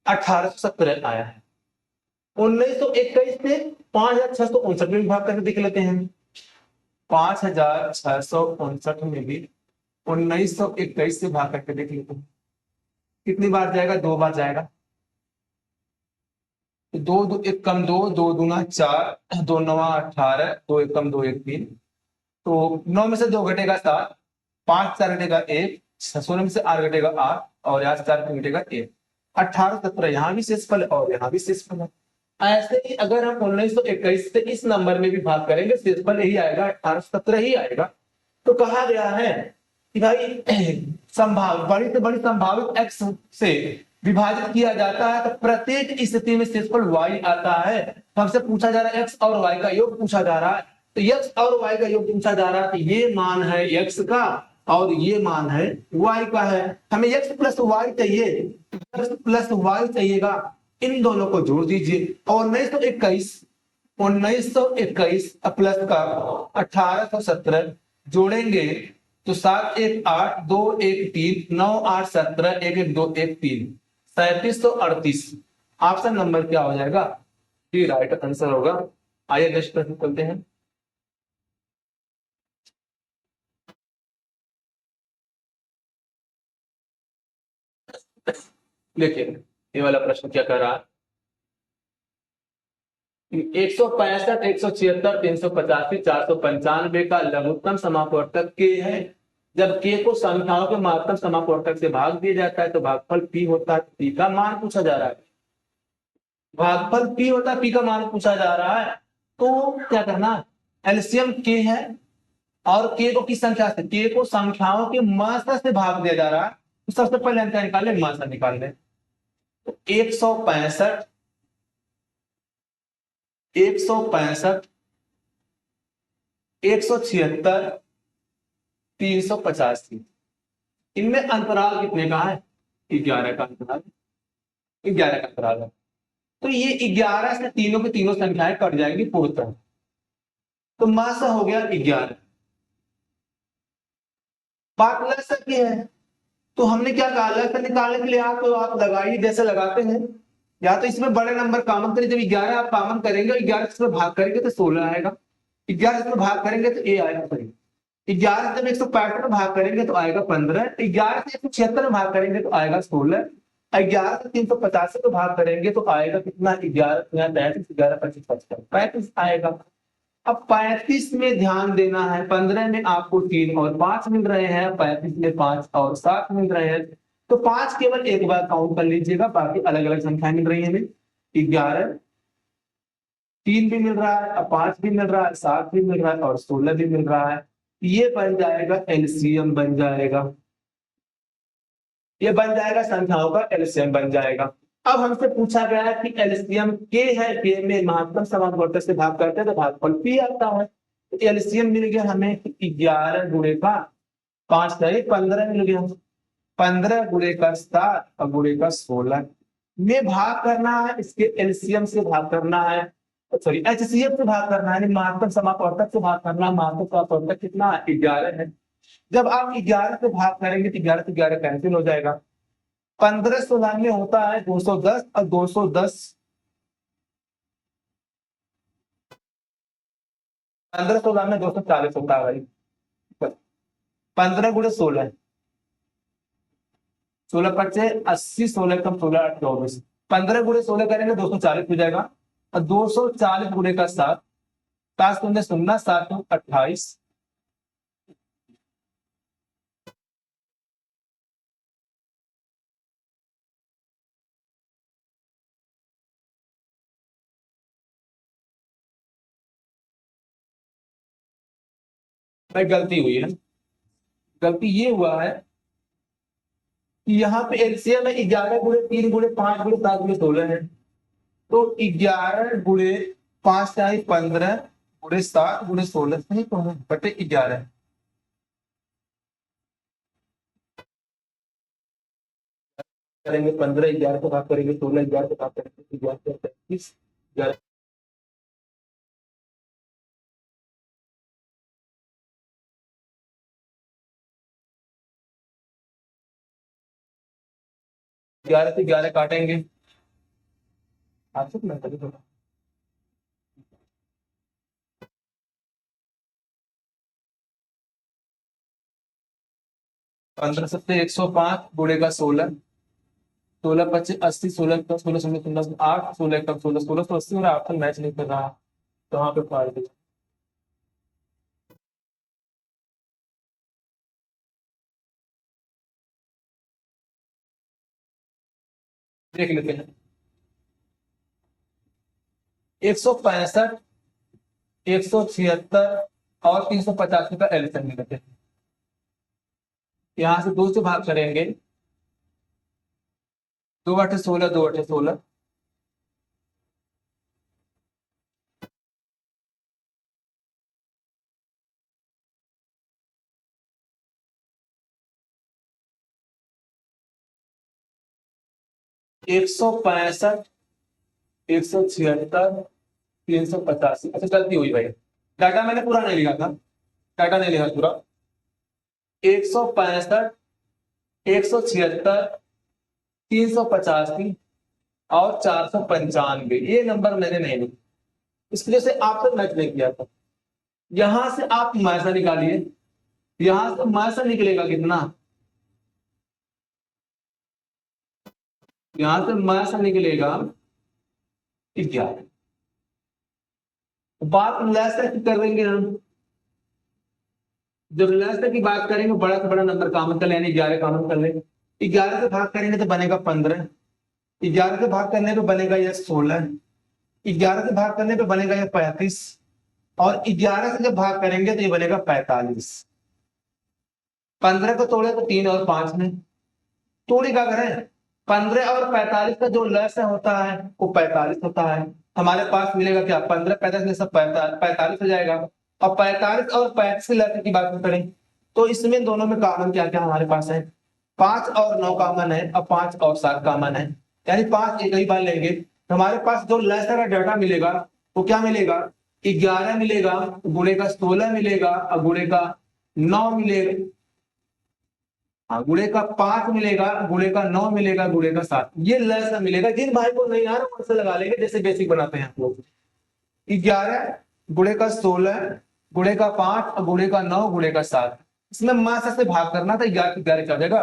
S1: 1817 आया है। 1921 से 5659 में भाग करके देख लेते हैं। 5659 में भी 1921 से भाग करके देख लेते हैं, कितनी बार जाएगा, 2 बार जाएगा। 2 2 1 कम 2, 2 दूना 4, 2 9 18, 2 1 कम 2 1 3, तो 9 में से 2 घटेगा 7, 5 4 घटेगा 1, 16 में से 8 घटेगा 8, और यहाँ से 4 घटेगा 1, 1817 यहाँ भी शेषफल है और यहाँ भी शेषफल है। ऐसे ही अगर हम 1921 से इस नंबर में भी भाग करेंगे, शेषफल यही आएगा, 1817 ही आएगा। तो कहा गया है कि भाई बड़ी से बड़ी संभावित x से विभाजित किया जाता है तो प्रत्येक स्थिति में शेषफल y आता है। हमसे पूछा जा रहा है x और y का योग पूछा जा रहा है, तो x और y का योग पूछा जा रहा है, तो ये मान है x का और ये मान है y का है। हमें x प्लस y चाहिए, x प्लस y चाहिएगा, इन दोनों को जोड़ दीजिए। और 1921 प्लस का 1817 जोड़ेंगे तो 7 1 8, 2 1 3, 9 8 17, 1 1 2 1 3, 3738 ऑप्शन नंबर क्या हो जाएगा, ये राइट आंसर होगा। आइए नेक्स्ट प्रश्न करते हैं। देखिए ये वाला प्रश्न क्या कर रहा है, 165, 176, 385, 495 का लघुत्तम समापवर्तक के है। जब के को संख्याओं के महत्तम समापवर्तक से भाग दिया जाता है तो भागफल पी होता है, पी का मान पूछा जा रहा है, भागफल पी होता है, पी का मान पूछा जा रहा है। तो क्या करना, एलसीएम के है और के को किस संख्या से, के को संख्याओं के मात्रा से भाग दिया जा रहा है, तो सबसे पहले हम क्या निकाल लें, मात्रा निकाल लें। तो 165, 165, 176, 385, इनमें अंतराल कितने का है, 11 का अंतराल, 11 का अंतराल है। तो ये 11 से तीनों की तीनों संख्याएं कट जाएंगी पूर्णतः, तो मासा हो गया 11। बात लसा की है, तो हमने क्या कहा, लसा निकालने के लिए आप लगाइए, जैसे लगाते हैं, या तो इसमें बड़े नंबर कॉमन करें, जब 11 आप कॉमन करेंगे, 11 से भाग करेंगे तो 16 आएगा, 11 से भाग करेंगे तो ए आएगा 11 से जब 165 में भाग करेंगे तो आएगा 15, 11 से 176 में भाग करेंगे तो आएगा 16, 11 से 385 को भाग करेंगे तो आएगा कितना, 11 35, 11 25 55, 35 आएगा। अब 35 में ध्यान देना है, 15 में आपको 3 और 5 मिल रहे हैं, 35 में 5 और 7 मिल रहे हैं, तो 5 केवल एक बार काउंट कर लीजिएगा, बाकी अलग अलग संख्या मिल रही है हमें। 11, 3 भी मिल रहा है, अब 5 भी मिल रहा है, 7 भी मिल रहा है और 16 भी मिल रहा है। ये बन जाएगा एलसीएम, बन जाएगा, ये बन जाएगा, संख्याओं का एलसीएम बन जाएगा। अब हमसे पूछा गया है कि एलसीएम के है, के में महत्तम समानुपाती से भाग करते हैं तो भागफल पी आता है। तो एलसीएम मिल गया हमें 11 गुणे का 5 15 मिल गया, 15 गुणे का 7 और गुणे का 16 में भाग करना है, इसके एलसीएम से भाग करना है, सॉरी एचसीएफ से भाग करना है, महत्तम समानुपातक से भाग करना है। महत्तम समानुपातक कितना 11 है। जब आप 11 से भाग करेंगे तो 11 से 11 कैंसिल हो जाएगा, 15 16 में होता है 210 और 210 15 16 में 240 होता है भाई। 15 गुणे 16, 16 पच्चे 80, 16 कम 16 24, 15 गुणे 16 करेंगे 240 हो जाएगा, और 240 गुणे का 7, 7 शून्य शून्य 7 28, भाई गलती हुई है, गलती ये हुआ है कि यहाँ पे एलसीएम है 11 गुणे 3 गुणे 5 गुणे 7 गुणे 16 है, तो 11 गुणे 5 15 गुणे 7 गुणे 16 सही तो है, बटे 11 करेंगे, 15 11 को भाग करेंगे, 16 11 को भाग करेंगे, 11 35 11 11 से 11 काटेंगे, आपसे मैं कभी थोड़ा 15 सत्ते 105 गुणे का 16, 16 25 80, 16 कम 16 शून्य शून्य 8, 16 कम 16 1680, और ऑप्शन मैच नहीं कर रहा, तो वहां पे फाड़ दीजिए, देख लेते हैं। 165, 176 और 385 का एलसीएम निकालते हैं। यहां से 2 से भाग करेंगे, 2 बटे 16 2 बटे 16, 165, 176, 385, अच्छा गलती हुई भाई, डाटा मैंने पूरा नहीं लिखा था, डाटा नहीं लिखा पूरा। 165, 176, 385 और 495, ये नंबर मैंने नहीं लिखे, इसकी वजह से आपसे मैच नहीं किया था। यहां से आप मैसा निकालिए, यहां से मैसा निकलेगा कितना, यहां से मैसा निकलेगा 11। बात लेस की करेंगे हम, जब लेस की बात करेंगे बड़ा से बड़ा नंबर कॉमन कर लेंगे, 11 कॉमन कर लेंगे, 11 से भाग करेंगे तो बनेगा 15, 11 से भाग करने पे बनेगा यह 16, 11 से भाग करने पे बनेगा यह 35, और 11 से जब भाग करेंगे तो ये बनेगा 45। 15 को तोड़े तो 3 और 5 में, तोड़ी का करें, 15 और 45 का जो लस होता है वो 45 होता है। हमारे पास मिलेगा क्या, 15 45 में सब 45 हो जाएगा। अब 45 और 35 के लस की बात करें तो इसमें दोनों में कॉमन क्या क्या हमारे पास है, 5 और 9 कॉमन है, अब 5 और 7 कॉमन है, यानी 5 एक ही बार लेंगे तो हमारे पास जो लस का डाटा मिलेगा वो क्या मिलेगा, 11 मिलेगा, गुणे का 16 मिलेगा, और गुणे का 9 मिलेगा, हाँ गुणे का 5 मिलेगा, गुणे का 9 मिलेगा, गुणे का 7, ये लस मिलेगा। जिन भाई को नहीं आ रहा वैसे लगा लेंगे जैसे बेसिक बनाते हैं हम लोग। 11 गुणे का 16 गुणे का 5 और गुणे का 9 गुणे का 7, इसमें मास से भाग करना था, 11 11 क्या हो जाएगा,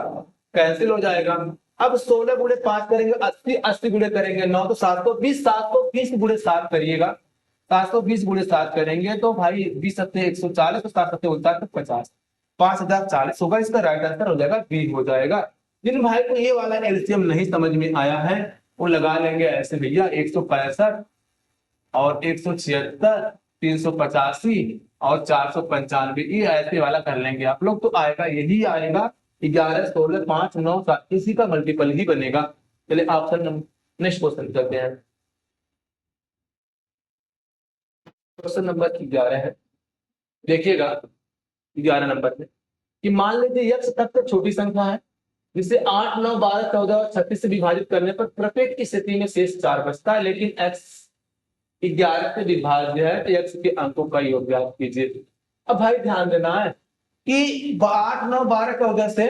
S1: कैंसिल हो जाएगा। अब 16 गुणे 5 करेंगे 80, 80 गुणे करेंगे 9 तो 720, 720 गुणे 7 करिएगा, 720 गुणे 7 करेंगे तो भाई 20 सत्ते 140, तो 7 सत्ते 49 तो 50, 5040 होगा। इसका राइट आंसर हो जाएगा बी हो जाएगा। जिन भाई को ये वाला एलसीएम नहीं समझ में आया है वो लगा लेंगे ऐसे भैया 165 और 176, 385 और 495, ये ऐसे वाला कर लेंगे आप लोग तो आएगा यही आएगा 11 16 5 9 7, इसी का मल्टीपल ही बनेगा। चलिए ऑप्शन नंबर नेक्स्ट क्वेश्चन करते हैं। क्वेश्चन नंबर 11 है, देखिएगा 11 नंबर में कि मान लीजिए यक्ष सबसे छोटी संख्या है जिसे 8 9 12 14 और 36 से विभाजित करने पर प्रत्येक की स्थिति में शेष 4 बचता है, लेकिन x 11 से विभाज्य है तो x के अंकों का योग ज्ञात कीजिए। अब भाई ध्यान देना है कि 8 9 12 14 से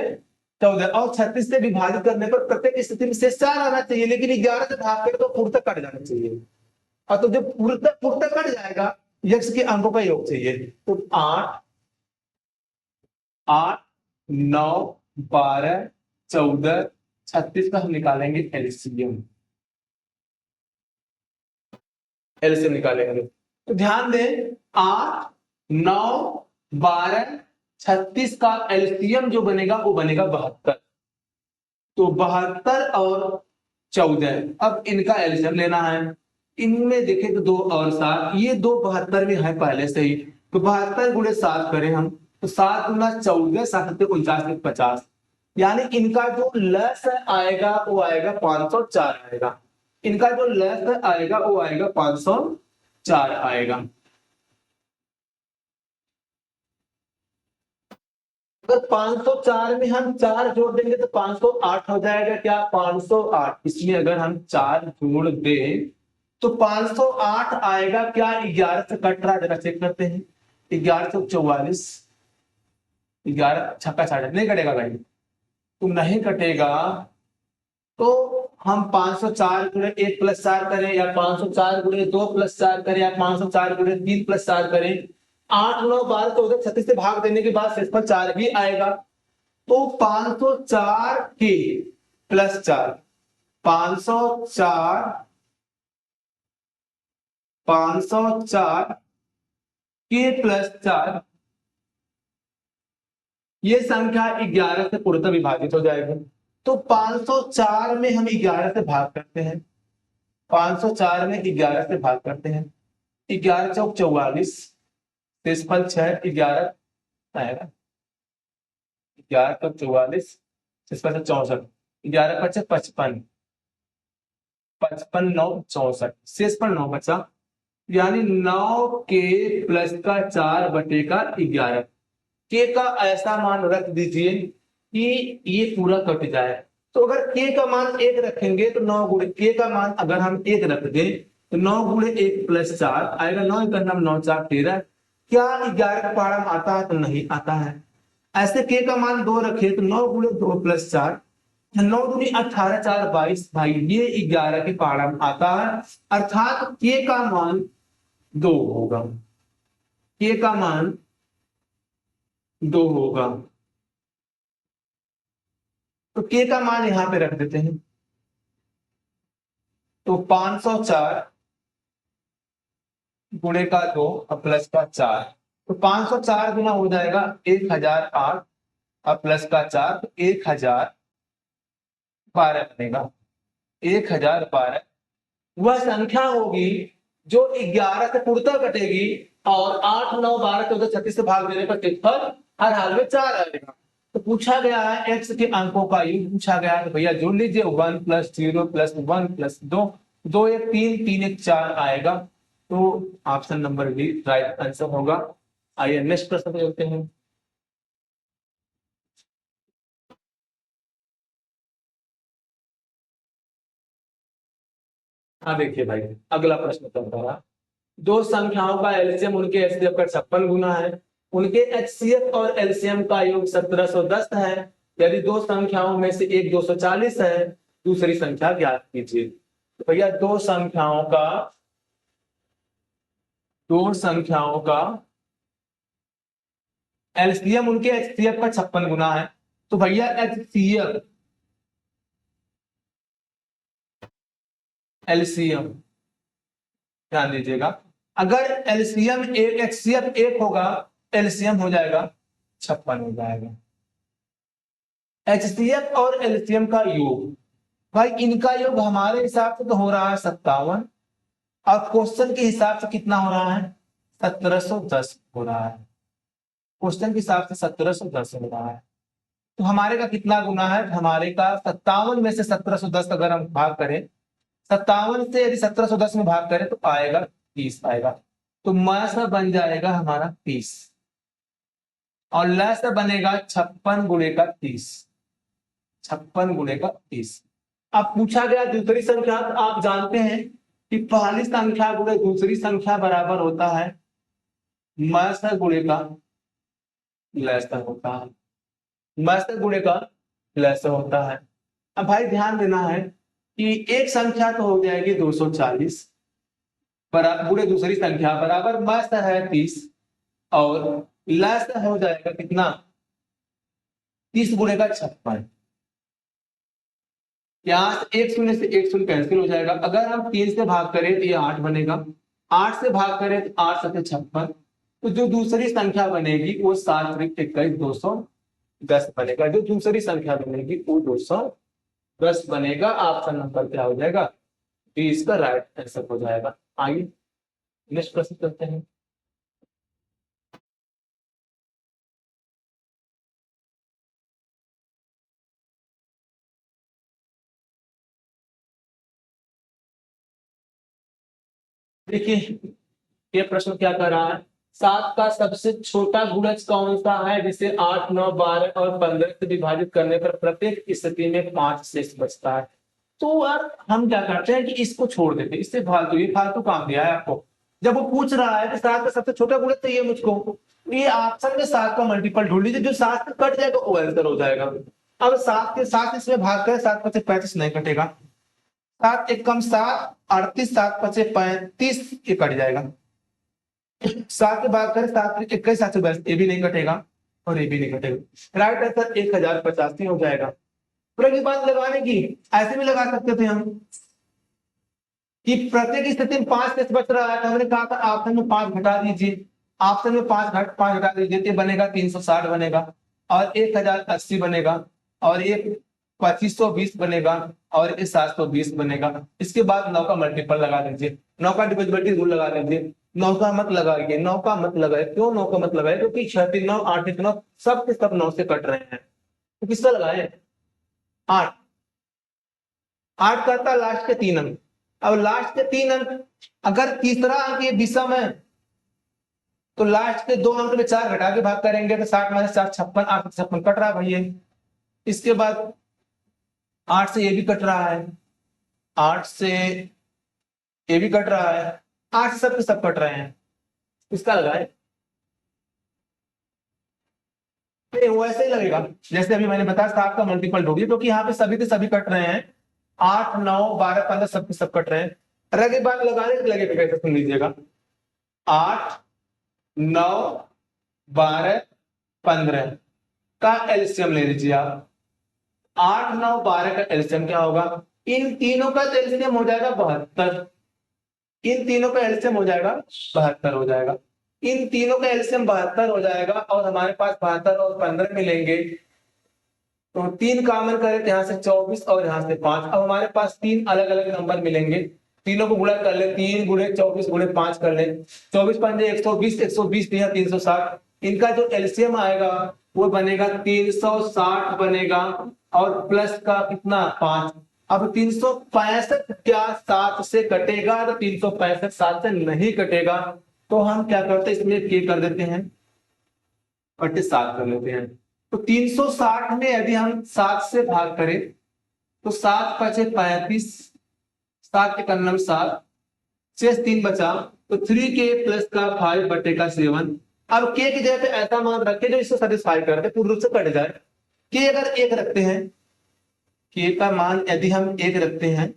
S1: 14 और 36 से विभाजित करने पर प्रत्येक स्थिति में शेष 4 आना चाहिए, लेकिन 11 से भाग कर तो पूर्व तक कट जाना चाहिए, और तो जब पूर्व तक कट जाएगा यक्ष के अंकों का योग चाहिए। तो 8 8 9 12 14 36 का हम निकालेंगे एलसीएम, एलसीएम निकालेंगे तो ध्यान दें 8 9 12 36 का एलसीएम जो बनेगा वो बनेगा 72, तो 72 और 14, अब इनका एलसीएम लेना है। इनमें देखें तो 2 और 7, ये 2 72 में है पहले से ही, तो 72 गुणे 7 करें हम तो 7 गुना 14 7 49 50, यानी इनका जो लस आएगा वो आएगा 504 आएगा, इनका जो लस आएगा वो आएगा 504 आएगा। अगर 504 में हम 4 जोड़ देंगे तो 508 हो जाएगा, क्या 508, इसमें अगर हम 4 जोड़ दें तो 508 आएगा, क्या 11 से कट रहा है जरा चेक करते हैं, 11 से 44, 11 छक्का 60 नहीं कटेगा भाई, तो नहीं कटेगा तो हम 504 गुणे 1 प्लस 4 करें या 504 गुणे 2 प्लस 4 करें या 504 गुणे 3 प्लस 4 करें, 8 9 12 14 36 से भाग देने के बाद शेषफल 4 भी आएगा, तो 504 के प्लस 4 504 के प्लस 4 ये संख्या 11 से पूर्णतः विभाजित हो जाएगी, तो 504 में हम 11 से भाग करते हैं, 504 में 11 से भाग करते हैं, 11 चौक 44, शेषफल 6 11 आएगा, 11 चौक 44 शेषफल 64, 11 5 55, 55 9 64 शेषफल 9 बचा, यानी 9 के प्लस का 4 बटे का 11, के का ऐसा मान रख दीजिए कि ये पूरा कट जाए, तो अगर के का मान 1 रखेंगे तो 9 गुणे के का मान अगर हम 1 रख दें तो 9 गुणे 1 प्लस 4 आएगा, 9 करना 9 4 13, क्या 11 का पहाड़ा आता है तो नहीं आता है। ऐसे के का मान 2 रखे तो 9 गुणे 2 प्लस 4, 9 दूनी 18 4 22, भाई ये 11 के पहाड़ा आता है, अर्थात के का मान 2 होगा, के का मान 2 होगा, तो के का मान यहां पे रख देते हैं, तो 504 गुणे का 2 और प्लस का 4, तो 504 गुना हो जाएगा 1008 और प्लस का 4 तो 1012 बनेगा, 1012 वह संख्या होगी जो 11 से पूर्णतः कटेगी और 8 9 12 14 36 से भाग देने पर शेषफल हर हाल में 4 आएगा। तो पूछा गया है एक्स के अंकों का योग पूछा गया है, तो भैया जोड़ लीजिए 1 + 0 + 1 + 2, 2 1 3 3 1 4 आएगा, तो option number B right answer होगा। आइए नेक्स्ट प्रश्न पे चलते हैं। हाँ देखिए भाई अगला प्रश्न चलता रहा, दो संख्याओं का एलसीएम उनके एचसीएफ का 56 गुना है, उनके एचसीएफ और एलसीएम का योग 1710 है, यदि दो संख्याओं में से एक 240 है दूसरी संख्या ज्ञात कीजिए। तो भैया दो संख्याओं का एलसीएम उनके एचसीएफ का 56 गुना है, तो भैया एचसीएफ एलसीएम ध्यान दीजिएगा, अगर एलसीएम एक एचसीएफ एक होगा, एलसीएम हो जाएगा 56 हो जाएगा। एचसीएफ और एलसीएम का योग, भाई इनका योग हमारे हिसाब से तो हो रहा है 57, और क्वेश्चन के हिसाब से कितना हो रहा है 1710 हो रहा है। क्वेश्चन के हिसाब से 1710 हो रहा है। तो हमारे का कितना गुना है, हमारे का 57 में से 1710 अगर हम भाग करें, 57 से यदि 1710 में भाग करें तो आएगा 30 आएगा। तो म बन जाएगा हमारा 30 और ल से बनेगा 56 गुणे का 30, 56 गुणे का 30। अब पूछा गया दूसरी संख्या, तो आप जानते हैं कि पहली संख्या गुणे दूसरी संख्या बराबर होता है म गुणे का ल होता है, म गुणे का ल होता है। अब भाई ध्यान देना है कि एक संख्या तो हो जाएगी 240 बराबर गुणे दूसरी संख्या बराबर म है 30 और ल हो जाएगा कितना 30 गुणे का 56। यहाँ एक शून्य से एक शून्य कैंसिल हो जाएगा। अगर हम 3 से भाग करें तो ये 8 बनेगा, 8 से भाग करें तो 8 सत्ते 56। तो जो दूसरी संख्या बनेगी वो 7×21 210 बनेगा। जो दूसरी संख्या बनेगी वो 210 बनेगा। ऑप्शन नंबर क्या हो जाएगा, बी इसका राइट आंसर हो जाएगा। आइए नेक्स्ट प्रश्न करते हैं। देखिए ये प्रश्न क्या कर रहा है, 7 का सबसे छोटा गुणज कौन सा है जिसे 8, 9, 12 और 15 से विभाजित करने पर प्रत्येक स्थिति में 5 शेष बचता है। तो यार हम क्या करते हैं कि इसको छोड़ देते हैं, इससे फालतू ये फालतू काम दिया है आपको। जब वो पूछ रहा है कि 7 का सबसे छोटा गुणज चाहिए मुझको, ये ऑप्शन में 7 का मल्टीपल ढूंढ लीजिए, जो 7 से कट जाएगा वो आंसर हो जाएगा। अब 7 के 7 इसमें भाग करें, 7 5 35 नहीं कटेगा, 7 एक कम 7 38, 7 5 35 ये कट जाएगा। 7 के भाग करें 7 21 7 22 ये भी नहीं कटेगा और ये भी नहीं कटेगा। राइट आंसर 1085 हो जाएगा। पूरी बात लगाने की ऐसे भी लगा सकते थे हम कि प्रत्येक स्थिति में 5 शेष बच रहा है, तो हमने कहा था ऑप्शन में 5 घटा दीजिए, ऑप्शन में 5 घटा दीजिए तो बनेगा 360 बनेगा और 1080 बनेगा और ये 2520 बनेगा और ये 720 बनेगा। इसके बाद 9 का मल्टीपल लगा दीजिए, 9 का डिविजिबिलिटी रूल लगा दीजिए। 9 का मत लगाइए, 9 का मत लगाए। क्यों 9 का मत लगाए, क्योंकि 6 9 8 9 सब के सब 9 से कट रहे हैं, तो किसका लगाए 8 8 करता लास्ट के 3 अंक। अब लास्ट के 3 अंक, अगर तीसरा अंक ये विषम है तो लास्ट के 2 अंक में 4 घटा के भाग करेंगे तो 60 - 4 56, 8 56 कट रहा है भैया। इसके बाद 8 से ये भी कट रहा है, 8 से ये भी कट रहा है, 8 से सब के सब कट रहे हैं, इसका लगाए वो ऐसे ही लगेगा जैसे अभी मैंने बताया 7 का मल्टीपल ढूंढिए, क्योंकि यहाँ पे सभी के सभी कट रहे हैं, 8 9 12 15 सब के सब कट रहे हैं। अगर बात लगाने के लगेगा कैसे सुन लीजिएगा, 8 9 12 15 का एलसीएम ले लीजिए आप। 8 9 12 का एलसीएम क्या होगा, इन तीनों का एलसीएम हो जाएगा 72, इन तीनों का एलसीएम हो जाएगा 72 हो जाएगा, इन तीनों का एलसीएम 72 हो जाएगा और हमारे पास 72 और 15 मिलेंगे, तो 3 कॉमन करें यहाँ से 24 और यहाँ से 5। अब हमारे पास 3 अलग अलग नंबर मिलेंगे, तीनों को गुणा कर ले, 3 गुणे 24 गुणे 5 कर ले, 24 5 120, 120 दिया 360। इनका जो एलसीएम आएगा वो बनेगा 360 बनेगा और प्लस का कितना 5। अब 365 क्या 7 से कटेगा, तो 365 7 से नहीं कटेगा, तो हम क्या करते हैं इसमें के कर देते हैं, 7 कर लेते हैं। तो 360 में यदि हम 7 से भाग करें तो 7 5 35, 7 के कन्नम 7 शेष 3 बचा, तो 3k प्लस का 5 बटे का 7। अब के की जगह पे ऐसा मान रखे जो इसको सेटिस्फाई करते पूर्ण रूप से कट जाए। के अगर 1 रखते हैं, के का मान यदि हम 1 रखते हैं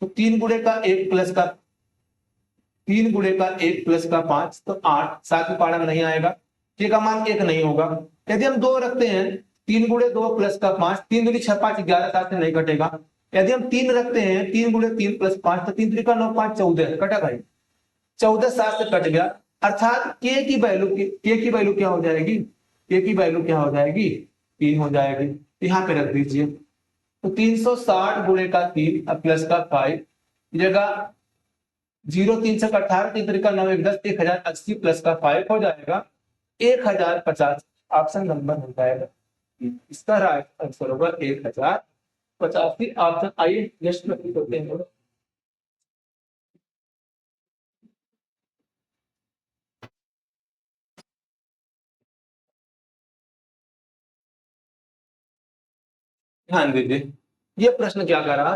S1: तो 3 गुणे का 1 प्लस का 3 गुणे का 1 प्लस का 5 तो 8, 7 की पारा में नहीं आएगा, के का मान 1 नहीं होगा। यदि हम 2 रखते हैं, 3 गुणे 2 प्लस का 5, 3 दूनी 6 5 11, 7 से नहीं कटेगा, यदि हम 3 रखते हैं, 3 गुणे 3 प्लस 5, तो 3 3 9 5 14 कटा भाई, 14 7 से कट गया, अर्थात के की वैल्यू क्या हो जाएगी, के की वैल्यू क्या हो जाएगी, 3 हो जाएगी। यहाँ पे रख दीजिए, तो 360 गुणे का 3 प्लस का 5 जगह 0 3 से 18, 3 3 9 1 10, 1080 प्लस का 5 हो जाएगा 1050। ऑप्शन नंबर हो जाएगा, इसका राइट आंसर होगा 1085 ऑप्शन। आइए नेक्स्ट में करते हैं। ध्यान दीजिए, ये प्रश्न क्या कर रहा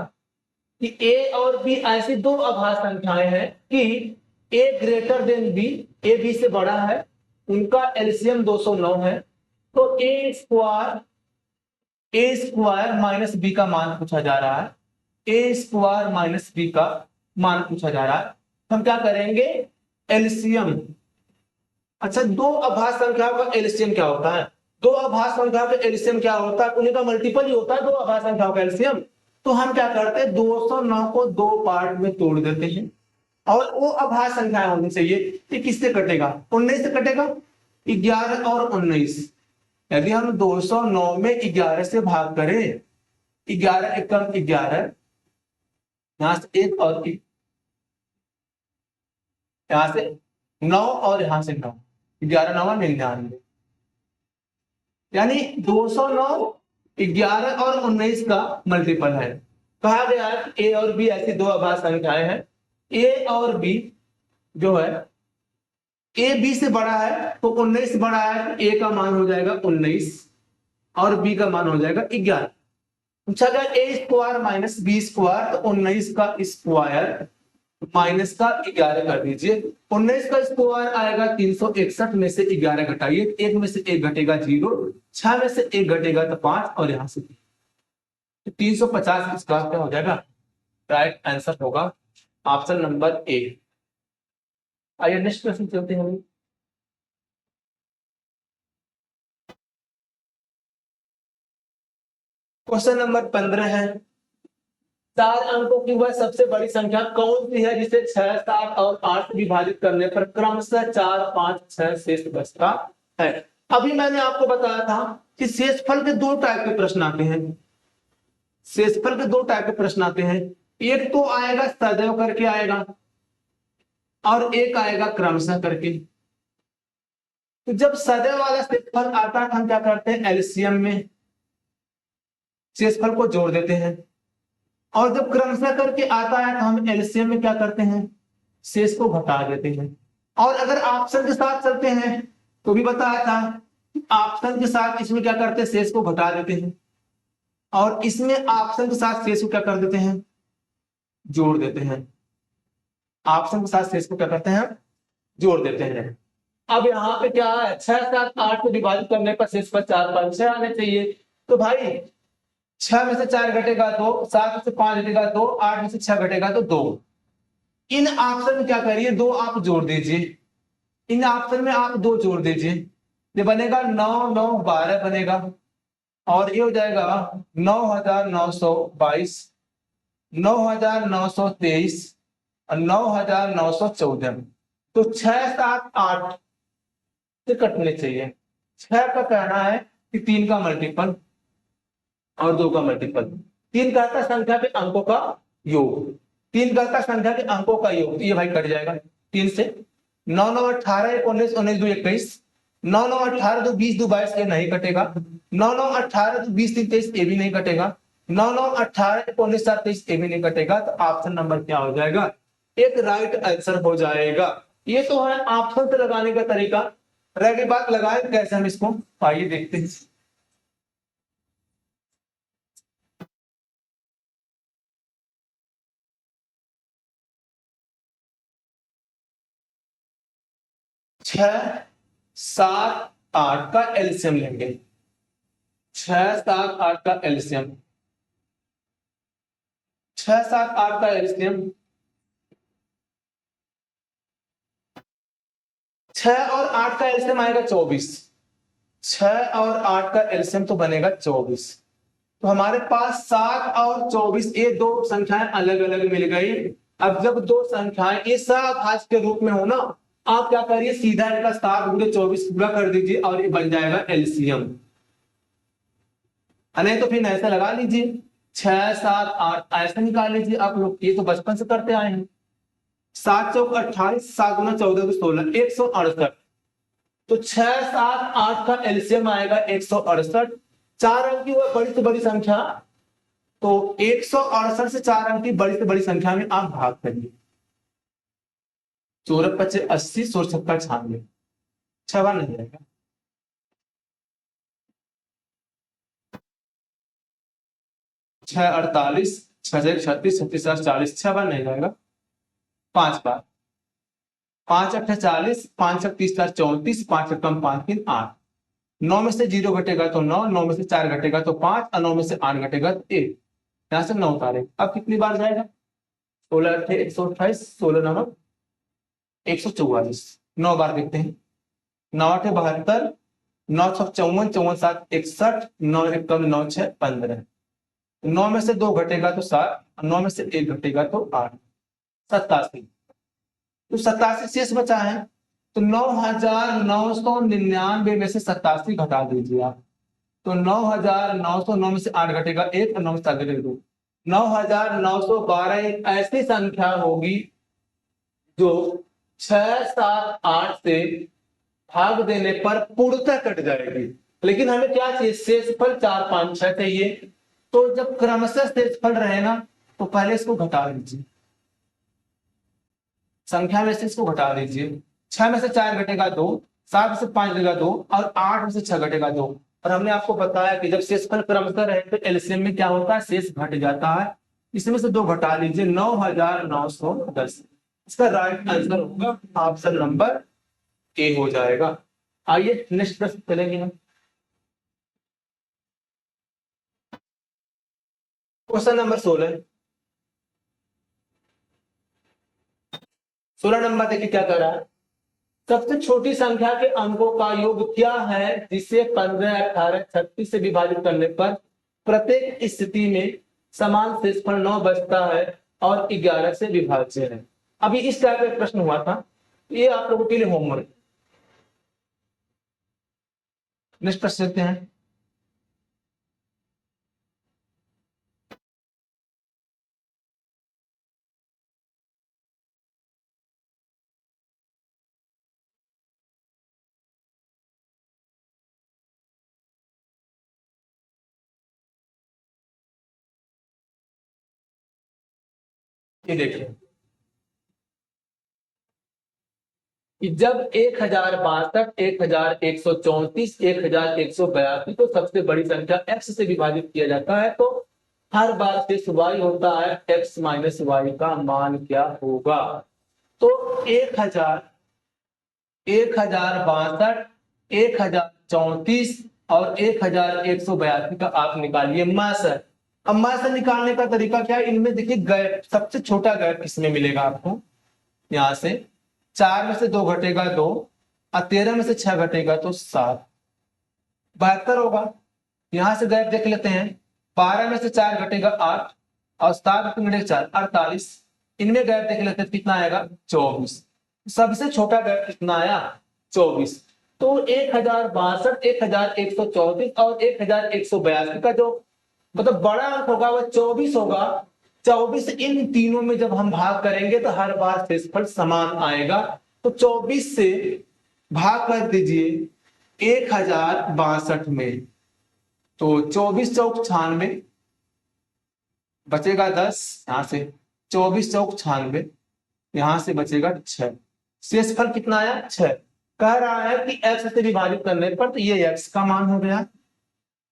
S1: कि ए और बी ऐसी दो अभाज्य संख्याएं हैं कि A greater than B, A B से बड़ा है, उनका एलसीएम 209 है, तो ए स्क्वायर माइनस बी का मान पूछा जा रहा है, ए स्क्वायर माइनस बी का मान पूछा जा रहा है। हम क्या करेंगे, एलसीएम। अच्छा, दो अभाज्य संख्याओं का एलसीएम क्या होता है, दो अभाज्य संख्याओं का एलसीएम क्या होता है, उन्हीं का मल्टीपल ही होता है दो अभाज्य संख्याओं का एलसीएम। तो हम क्या करते हैं, 209 को दो पार्ट में तोड़ देते हैं, और वो अभाज्य संख्याएं होनी चाहिए। ये किससे कटेगा, 19 से कटेगा, 11 और 19। यदि हम 209 में 11 से भाग करें, 11 एकम 11, यहां से एक और एक, यहां से 9 और यहां से 9, 11 9 99, यानी 209 11 और 19 का मल्टीपल है। कहा गया है ए और बी ऐसी दो अभाज्य संख्याएं हैं, ए और बी जो है, ए बी से बड़ा है तो 19 बड़ा है, ए का मान हो जाएगा 19 और बी का मान हो जाएगा 11। पूछा गया ए स्क्वायर माइनस बी स्क्वायर, तो 19 का स्क्वायर माइनस का 11 कर दीजिए, 19 का स्क्वायर आएगा 361 में से 11 घटाइए, एक में से एक घटेगा 0, 6 में से एक घटेगा तो 5, और यहां से 350 इसका क्या हो जाएगा, राइट आंसर होगा ऑप्शन नंबर ए। आइए नेक्स्ट क्वेश्चन चलते हैं। क्वेश्चन नंबर 15 है, 4 अंकों की वह सबसे बड़ी संख्या कौन सी है जिसे 6 7 और 8 से विभाजित करने पर क्रमशः 4 5 6 शेष बचता है। अभी मैंने आपको बताया था कि शेषफल के दो टाइप के प्रश्न आते हैं, शेषफल के दो टाइप के प्रश्न आते हैं, एक तो आएगा सदैव करके आएगा, और एक आएगा क्रमशः करके। तो जब सदैव वाला शेषफल आता है, हम क्या करते हैं, एलसीएम में शेषफल को जोड़ देते हैं, और जब क्रमशः करके आता है तो हम एलसीएम में क्या करते हैं, शेष को घटा देते हैं। और अगर ऑप्शन के साथ चलते हैं तो भी बताया था, ऑप्शन के साथ इसमें क्या करते हैं, शेष को घटा देते हैं, और इसमें ऑप्शन के साथ शेष को क्या कर देते हैं, जोड़ देते हैं। ऑप्शन के साथ शेष को क्या करते हैं, जोड़ देते हैं। अब यहाँ पे क्या है, 6 7 8 को विभाजित करने पर शेष पर 4 5 6 आने चाहिए। तो भाई 6 में से 4 घटेगा 2, 7 में से 5 घटेगा 2, 8 में से 6 घटेगा तो 2। इन ऑप्शन में क्या करिए, 2 आप जोड़ दीजिए, इन ऑप्शन में आप 2 जोड़ दीजिए, ये बनेगा 9 9 12 बनेगा, और ये हो जाएगा 9922, 9923 और 9914। तो 6 7 8 से कटने चाहिए। 6 का कहना है कि 3 का मल्टीपल और 2 का मल्टीपल, 3 कहता है संख्या के अंकों का योग, 3 कहता है संख्या के अंकों का योग, तो ये भाई कट जाएगा 3 से। 9 9 18 19 19 2 21, 9 9 18 2 20 2 22 ये नहीं कटेगा, 9 9 18 2 20 3 23 ये भी नहीं कटेगा, 9 9 18 19 7 23 ये भी नहीं कटेगा। तो ऑप्शन नंबर क्या हो जाएगा, एक राइट आंसर हो जाएगा। ये तो है ऑप्शन से लगाने का तरीका। रह गई बात लगाए कैसे हम इसको, आइए देखते हैं। छह सात आठ का एलसीएम लेंगे, 6 7 8 का एलसीएम, 6 7 8 का एलसीएम, 6 और 8 का एलसीएम आएगा 24, 6 और 8 का एलसीएम तो बनेगा 24, तो हमारे पास 7 और 24 ये दो संख्याएं अलग अलग मिल गई। अब जब दो संख्याएं इस अभाज्य के रूप में हो ना, आप क्या करिए सीधा इनका 7 गुणे 24 पूरा कर दीजिए और ये बन जाएगा एलसीएम। नहीं तो फिर ऐसा लगा लीजिए 6 7 8 ऐसे निकाल लीजिए आप लोग, ये तो बचपन से करते आए हैं। 7 चौक 28, 7 गुना 14 तो 16, 168। तो 6 7 8 का एलसीएम आएगा 168। 4 अंक की वह बड़ी से बड़ी संख्या, तो 168 से 4 अंक की बड़ी से बड़ी संख्या में आप भाग करिए। 14 25 80, 16 छक्का 96, 6 बार नहीं जाएगा। छह 48, 6 36, 36 40, 6 बार नहीं जाएगा। 5 बार, 5 8 40, 5 30 34, 5 कम 5 3 8। 9 में से 0 घटेगा तो 9, 9 में से 4 घटेगा तो 5 और 9 में से 8 घटेगा तो 1। यहां से 9 उतारे, अब कितनी बार जाएगा? 16 8 128, 16 9 144, 9 बार देखते हैं। 9 8 72, 9 6 54, 54 7 61, 9 1 कम 9 6 15। 9 में से 2 घटेगा तो 7, 9 में से 1 घटेगा तो 8, 87। तो 87 शेष बचा है, तो 9,999 में से 87 घटा दीजिए आप। तो 9,909 में से 8 घटेगा 1 और 9 में से 7 घटेगा 2, 9,912 एक ऐसी संख्या होगी जो 6 7 8 से भाग देने पर पूर्णतः कट जाएगी। लेकिन हमें क्या चाहिए? शेषफल 4 5 6 चाहिए। तो जब क्रमशः शेषफल रहे ना, तो पहले इसको घटा दीजिए, संख्या में से इसको घटा दीजिए। 6 में से 4 घटेगा 2, 7 में से 5 घटेगा 2 और 8 में से 6 घटेगा 2। और हमने आपको बताया कि जब शेषफल क्रमशः रहे तो एलसीएम में क्या होता है? शेष घट जाता है। इसमें से 2 घटा लीजिए, 9,910। इसका राइट आंसर होगा ऑप्शन नंबर ए हो जाएगा। आइए नेक्स्ट प्रश्न चलेंगे हम। Question number 16। 16 नंबर देखिए क्या कर रहा है। सबसे छोटी संख्या के अंकों का योग क्या है जिसे 15 18 36 से विभाजित करने पर प्रत्येक स्थिति में समान शेषफल 9 बचता है और 11 से विभाज्य है। अभी इस टाइप का प्रश्न हुआ था, ये आप लोगों के लिए होमवर्क। नेक्स्ट प्रश्न देखते हैं। ये देखिए कि जब 1062, 1134, 1182 को सबसे बड़ी संख्या x से विभाजित किया जाता है तो हर बार शेष y होता है, x माइनस वाई का मान क्या होगा? तो 1000, 1062, 1034 और 1182 का आप निकालिए मासर। अब मासर निकालने का तरीका क्या है? इनमें देखिए गैप, सबसे छोटा गैप किसमें मिलेगा आपको? यहां से 4 में से 2 घटेगा 2 और 13 में से 6 घटेगा तो 7, 72 होगा। यहां से गैप देख लेते हैं, 12 में से 4 घटेगा 8 और 7 में 4 48। इनमें गैप देख लेते हैं कितना आएगा? 24। सबसे छोटा गैप कितना आया? 24। तो 1062, 1134 और 1182 का जो मतलब बड़ा अंक होगा वह 24 होगा। 24 इन तीनों में जब हम भाग करेंगे तो हर बार शेषफल समान आएगा। तो 24 से भाग कर दीजिए 1062 में, तो 24 चौक 96, बचेगा 10। यहां से 24 चौक 96, यहां से बचेगा 6। शेषफल कितना आया? 6। कह रहा है कि x से विभाजित करने पर तो ये x का मान हो गया,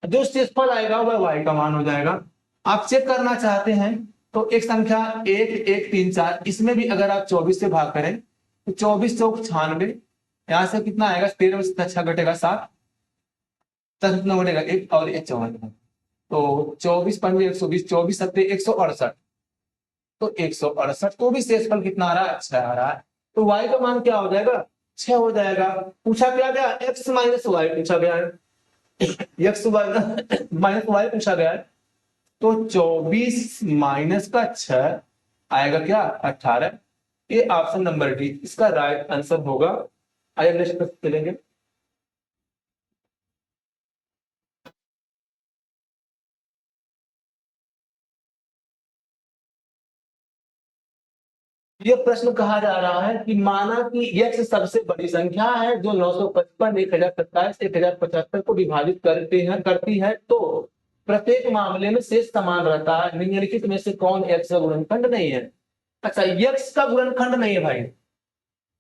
S1: जो शेषफल आएगा वह y का मान हो जाएगा। आप चेक करना चाहते हैं तो एक संख्या 1 1 3 4, इसमें भी अगर आप 24 से भाग करें तो 24 चौक 96, यहां से कितना आएगा? 13 में से 6 घटेगा 7, 10 कितना घटेगा 1 और 1 54। तो 24 पंजे 120, 24 सत्ते 168, तो 168। तो भी शेषफल कितना आ रहा है? 6 आ रहा है। तो y का मान क्या हो जाएगा? 6 हो जाएगा। पूछा क्या गया? x माइनस वाई पूछा गया है, x माइनस वाई पूछा गया है। तो 24 माइनस का 6 आएगा क्या 18। ये ऑप्शन नंबर डी इसका राइट आंसर होगा। आइए नेक्स्ट क्वेश्चन चलेंगे। ये प्रश्न कहा जा रहा है कि माना कि x सबसे बड़ी संख्या है जो 955, 1027, 1075 को विभाजित करती है, तो प्रत्येक मामले में शेष समान रहता है। निम्नलिखित में से कौन x का गुणनखंड नहीं है? अच्छा, x का गुणनखंड नहीं है भाई,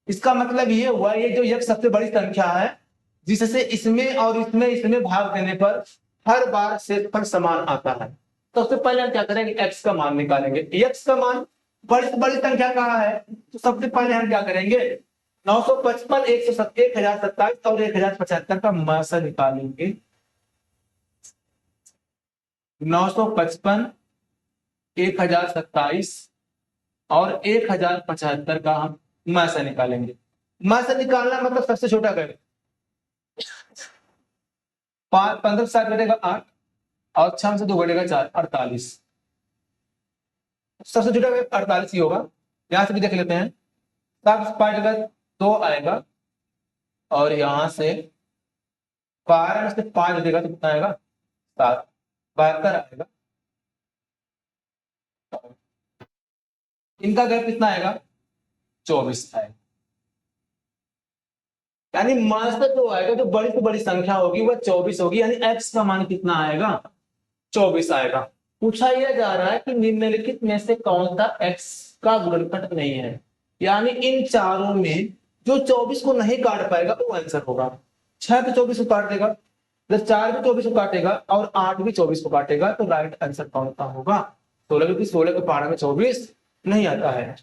S1: इसका मतलब ये हुआ ये जो x सबसे बड़ी संख्या है जिससे इसमें और इसमें भाग देने पर हर बार शेषफल समान आता है। तो सबसे पहले हम क्या करेंगे, x का मान निकालेंगे। x का मान बड़ी से बड़ी संख्या कहाँ है, तो सबसे पहले हम क्या करेंगे 955, 1027 और 1075 का मासा निकालेंगे। 955, 1027 और 1075 का हम मासा निकालेंगे। मासा निकालना मतलब सबसे छोटा करें, 15 से 7 घटेगा 8 और 6 से 2 घटेगा 4, 48। सबसे छोटा 48 ही होगा। यहां से भी देख लेते हैं, 7 से 5 जगह 2 आएगा और यहां से 12 में से 5 देगा तो कितना आएगा 7, 72 आएगा। इनका गैप कितना आएगा 24 आएगा। यानी मास्टर जो आएगा, जो बड़ी से बड़ी संख्या होगी वह 24 होगी, यानी x का मान कितना आएगा 24 आएगा। पूछा यह जा रहा है कि निम्नलिखित में से कौन सा x का गुणनखंड नहीं है, यानी इन चारों में जो 24 को नहीं काट पाएगा वो आंसर होगा। 6 भी 24 को काट देगा, 4 भी 24 को काटेगा और 8 भी 24 को काटेगा, तो राइट आंसर कौन सा होगा 16, क्योंकि 16 के पारा में 24 नहीं आता है।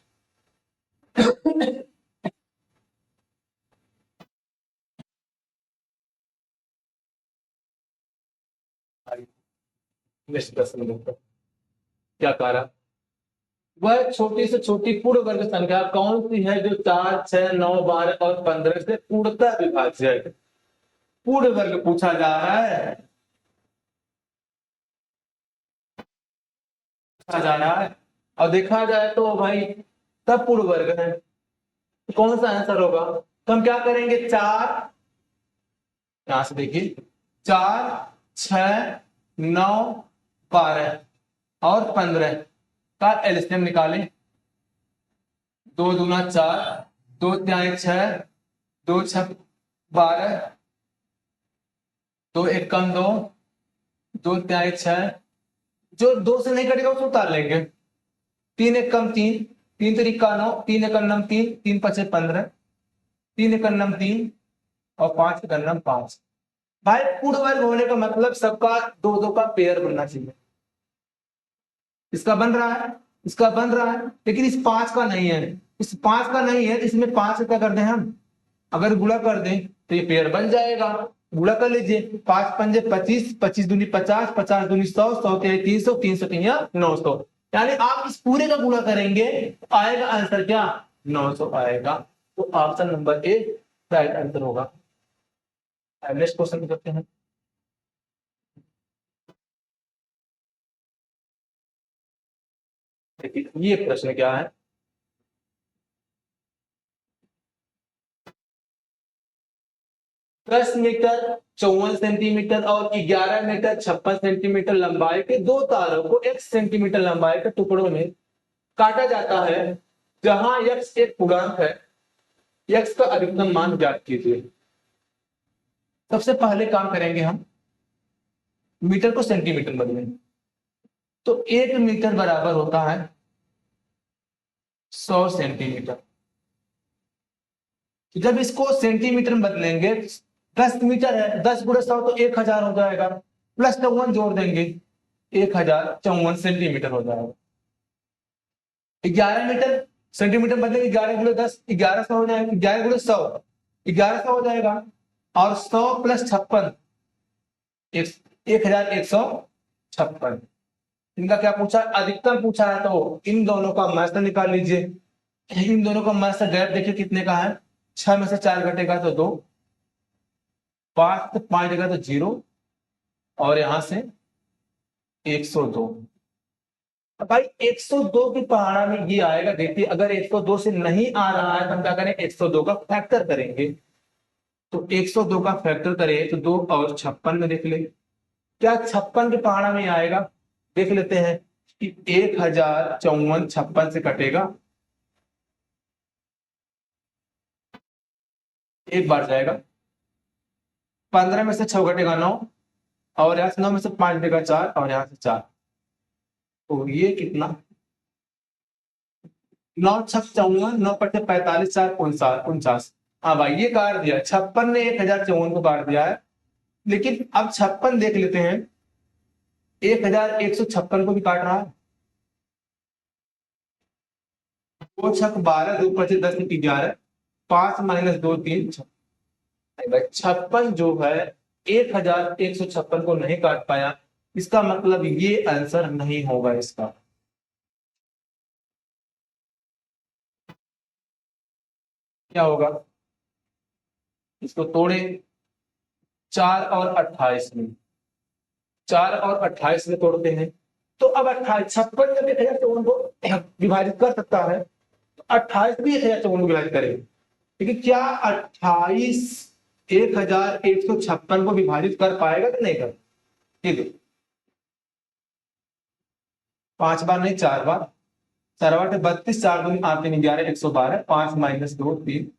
S1: क्या कह रहा, वह छोटी से छोटी पूर्ण वर्ग संख्या कौन सी है जो 4, 6, 9, 12 और 15 से पूर्णतः विभाज्य है? पूर्ण वर्ग पूछा जा रहा है, पूछा जा रहा है। और देखा जाए तो भाई सब पूर्ण वर्ग है, तो कौन सा आंसर होगा? तो हम क्या करेंगे, 4, यहां से देखिए 4, 6, 9, 12 और 15 का एलसीएम निकालें। 2 दूना 4, 2 तिहाई 6, 2 छक 12, 2 एक कम 2, 2 तिहाई 6, जो 2 से नहीं कटेगा उसको उतार लेंगे। 3 एक कम 3, 3 तिरिका 9, 3 एक नम 3, 3 पचे 15, 3 एक नम 3 और 5 एक नम 5। भाई पूर्ण वर्ग होने का मतलब सबका 2-2 का पेयर बनना चाहिए। इसका बन रहा है, इसका बन रहा है, लेकिन इस 5 का नहीं है, इस 5 का नहीं है, इसमें 5 क्या कर दें हम, अगर गुणा कर दें तो ये पेयर बन जाएगा। गुणा कर लीजिए, 5 पंजे 25, 25 दूनी 50, 50 दूनी 100, 100 तिहाई 300, 300 तिहाई 900। यानी आप इस पूरे का गुणा करेंगे तो आएगा आंसर क्या 900 आएगा। तो option number A right answer होगा। नेक्स्ट क्वेश्चन करते हैं। देखिए ये प्रश्न क्या है, 10 मीटर 54 सेंटीमीटर और 11 मीटर 56 सेंटीमीटर लंबाई के दो तारों को 1 सेंटीमीटर लंबाई के टुकड़ों में काटा जाता है, जहां x एक पूर्णांक है। x का अधिकतम मान ज्ञात कीजिए। सबसे पहले काम करेंगे हम मीटर को सेंटीमीटर बदलेंगे, तो 1 मीटर बराबर होता है 100 सेंटीमीटर। जब इसको सेंटीमीटर में बदलेंगे, 10 मीटर है, 10 गुणे 100 तो 1000 हो जाएगा, प्लस 54 जोड़ देंगे 1054 सेंटीमीटर हो जाएगा। 11 मीटर सेंटीमीटर बदलेंगे, 11 गुणे 10 1100 हो जाएगा, 11 गुणे 100 1100 हो जाएगा, और 100 प्लस 56 1156। इनका क्या पूछा, अधिकतम पूछा है, तो इन दोनों का मास्टर निकाल लीजिए। इन दोनों का मास्टर गैप देखिए कितने का है, 6 में से 4 घटेगा तो 2, 5 से 5 जगह तो 0 और यहां से 102। भाई 102 की पहाड़ा में ये आएगा। देखिए अगर 102 से नहीं आ रहा है तो हम क्या करें, 102 का फैक्टर करेंगे। तो 102 का फैक्टर करें तो 2 और 56 में देख ले, क्या 56 के पहाड़ा में आएगा। देख लेते हैं कि 1054 56 से कटेगा, एक बार जाएगा। 15 में से 6 घटेगा 9, और यहाँ से 9 में से 5 घटेगा 4, और यहाँ से 4। तो ये कितना, 9 छक 54, 9 पटे 45, 4 49। हाँ भाई ये काट दिया, 56 ने 1054 को काट दिया है। लेकिन अब 56 देख लेते हैं, 1156 को भी काट रहा है। 2 छक 12, 2 पचे 10 की 11, 5 माइनस 2 3 56 जो है 1156 को नहीं काट पाया। इसका मतलब ये आंसर नहीं होगा इसका। क्या होगा, इसको तोड़े 4 और 28 में, 4 और 28 में तोड़ते हैं। तो अब 28, 56 जब 1054 को विभाजित कर सकता है तो 28 भी 1054 को विभाजित करेगा। लेकिन क्या 28 1156 को विभाजित कर पाएगा कि नहीं कर, ठीक है। 5 बार नहीं 4 बार, 4 बार 32, 4 दूनी 8 3 11 112, 5 माइनस 2 3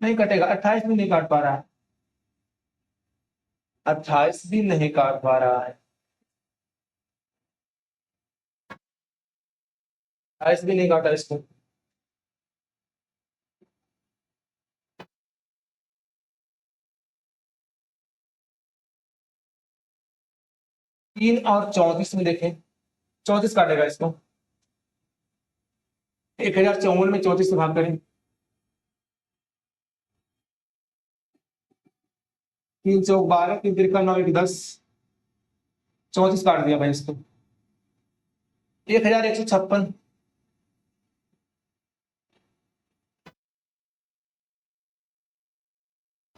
S1: नहीं कटेगा। 28 भी नहीं काट पा रहा है, 28 भी नहीं काट पा रहा है, 28 भी नहीं काटा इसको। 3 और 34 में देखें, 34 काटेगा इसको। 1054 में 34 से भाग करें, 3 चौक 12, 3 तिरका 9 1 10, 34 काट दिया भाई इसको। 1156,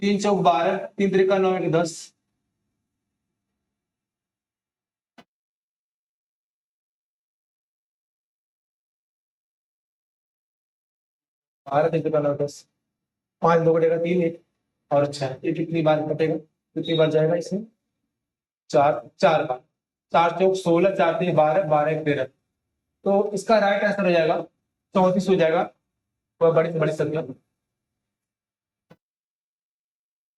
S1: 3 चौक 12, 3 तिरका 9 1 10, 12 3 तिरका 9 10, 5 2 कटेगा 3 1, और अच्छा ये कितनी बार कटेगा, कितनी बार जाएगा इसमें, 4 4 बार। 4 चौक 16, 4 3 12, 12 1 13। तो इसका राइट आंसर हो जाएगा 34 हो जाएगा। वह बड़ी से बड़ी संख्या,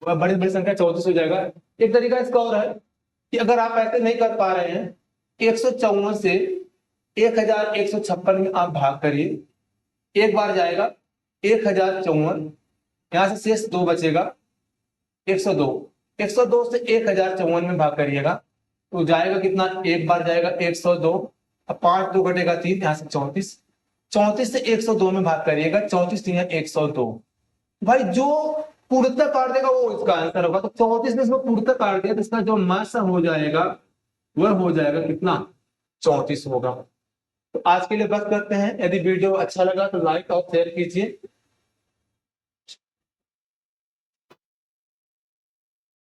S1: वह बड़ी से बड़ी संख्या 34 हो जाएगा। एक तरीका इसका और है कि अगर आप ऐसे नहीं कर पा रहे हैं, 154 से 1156 में आप भाग करिए, एक बार जाएगा 1054, यहां से शेष 2 बचेगा 102, 102 से 1054 में भाग करिएगा तो जाएगा कितना, एक बार जाएगा 102, अब 5 2 घटेगा 3, यहां से 34, 34 से 102 में भाग करिएगा, 34 3 102। भाई जो पूर्णतः काट देगा वो इसका आंसर होगा। तो 34 में इसको पूर्णतः काट दिया तो इसका जो मासा हो जाएगा वह हो जाएगा कितना, 34 होगा। तो आज के लिए बस करते हैं। यदि वीडियो अच्छा लगा तो लाइक और शेयर कीजिए।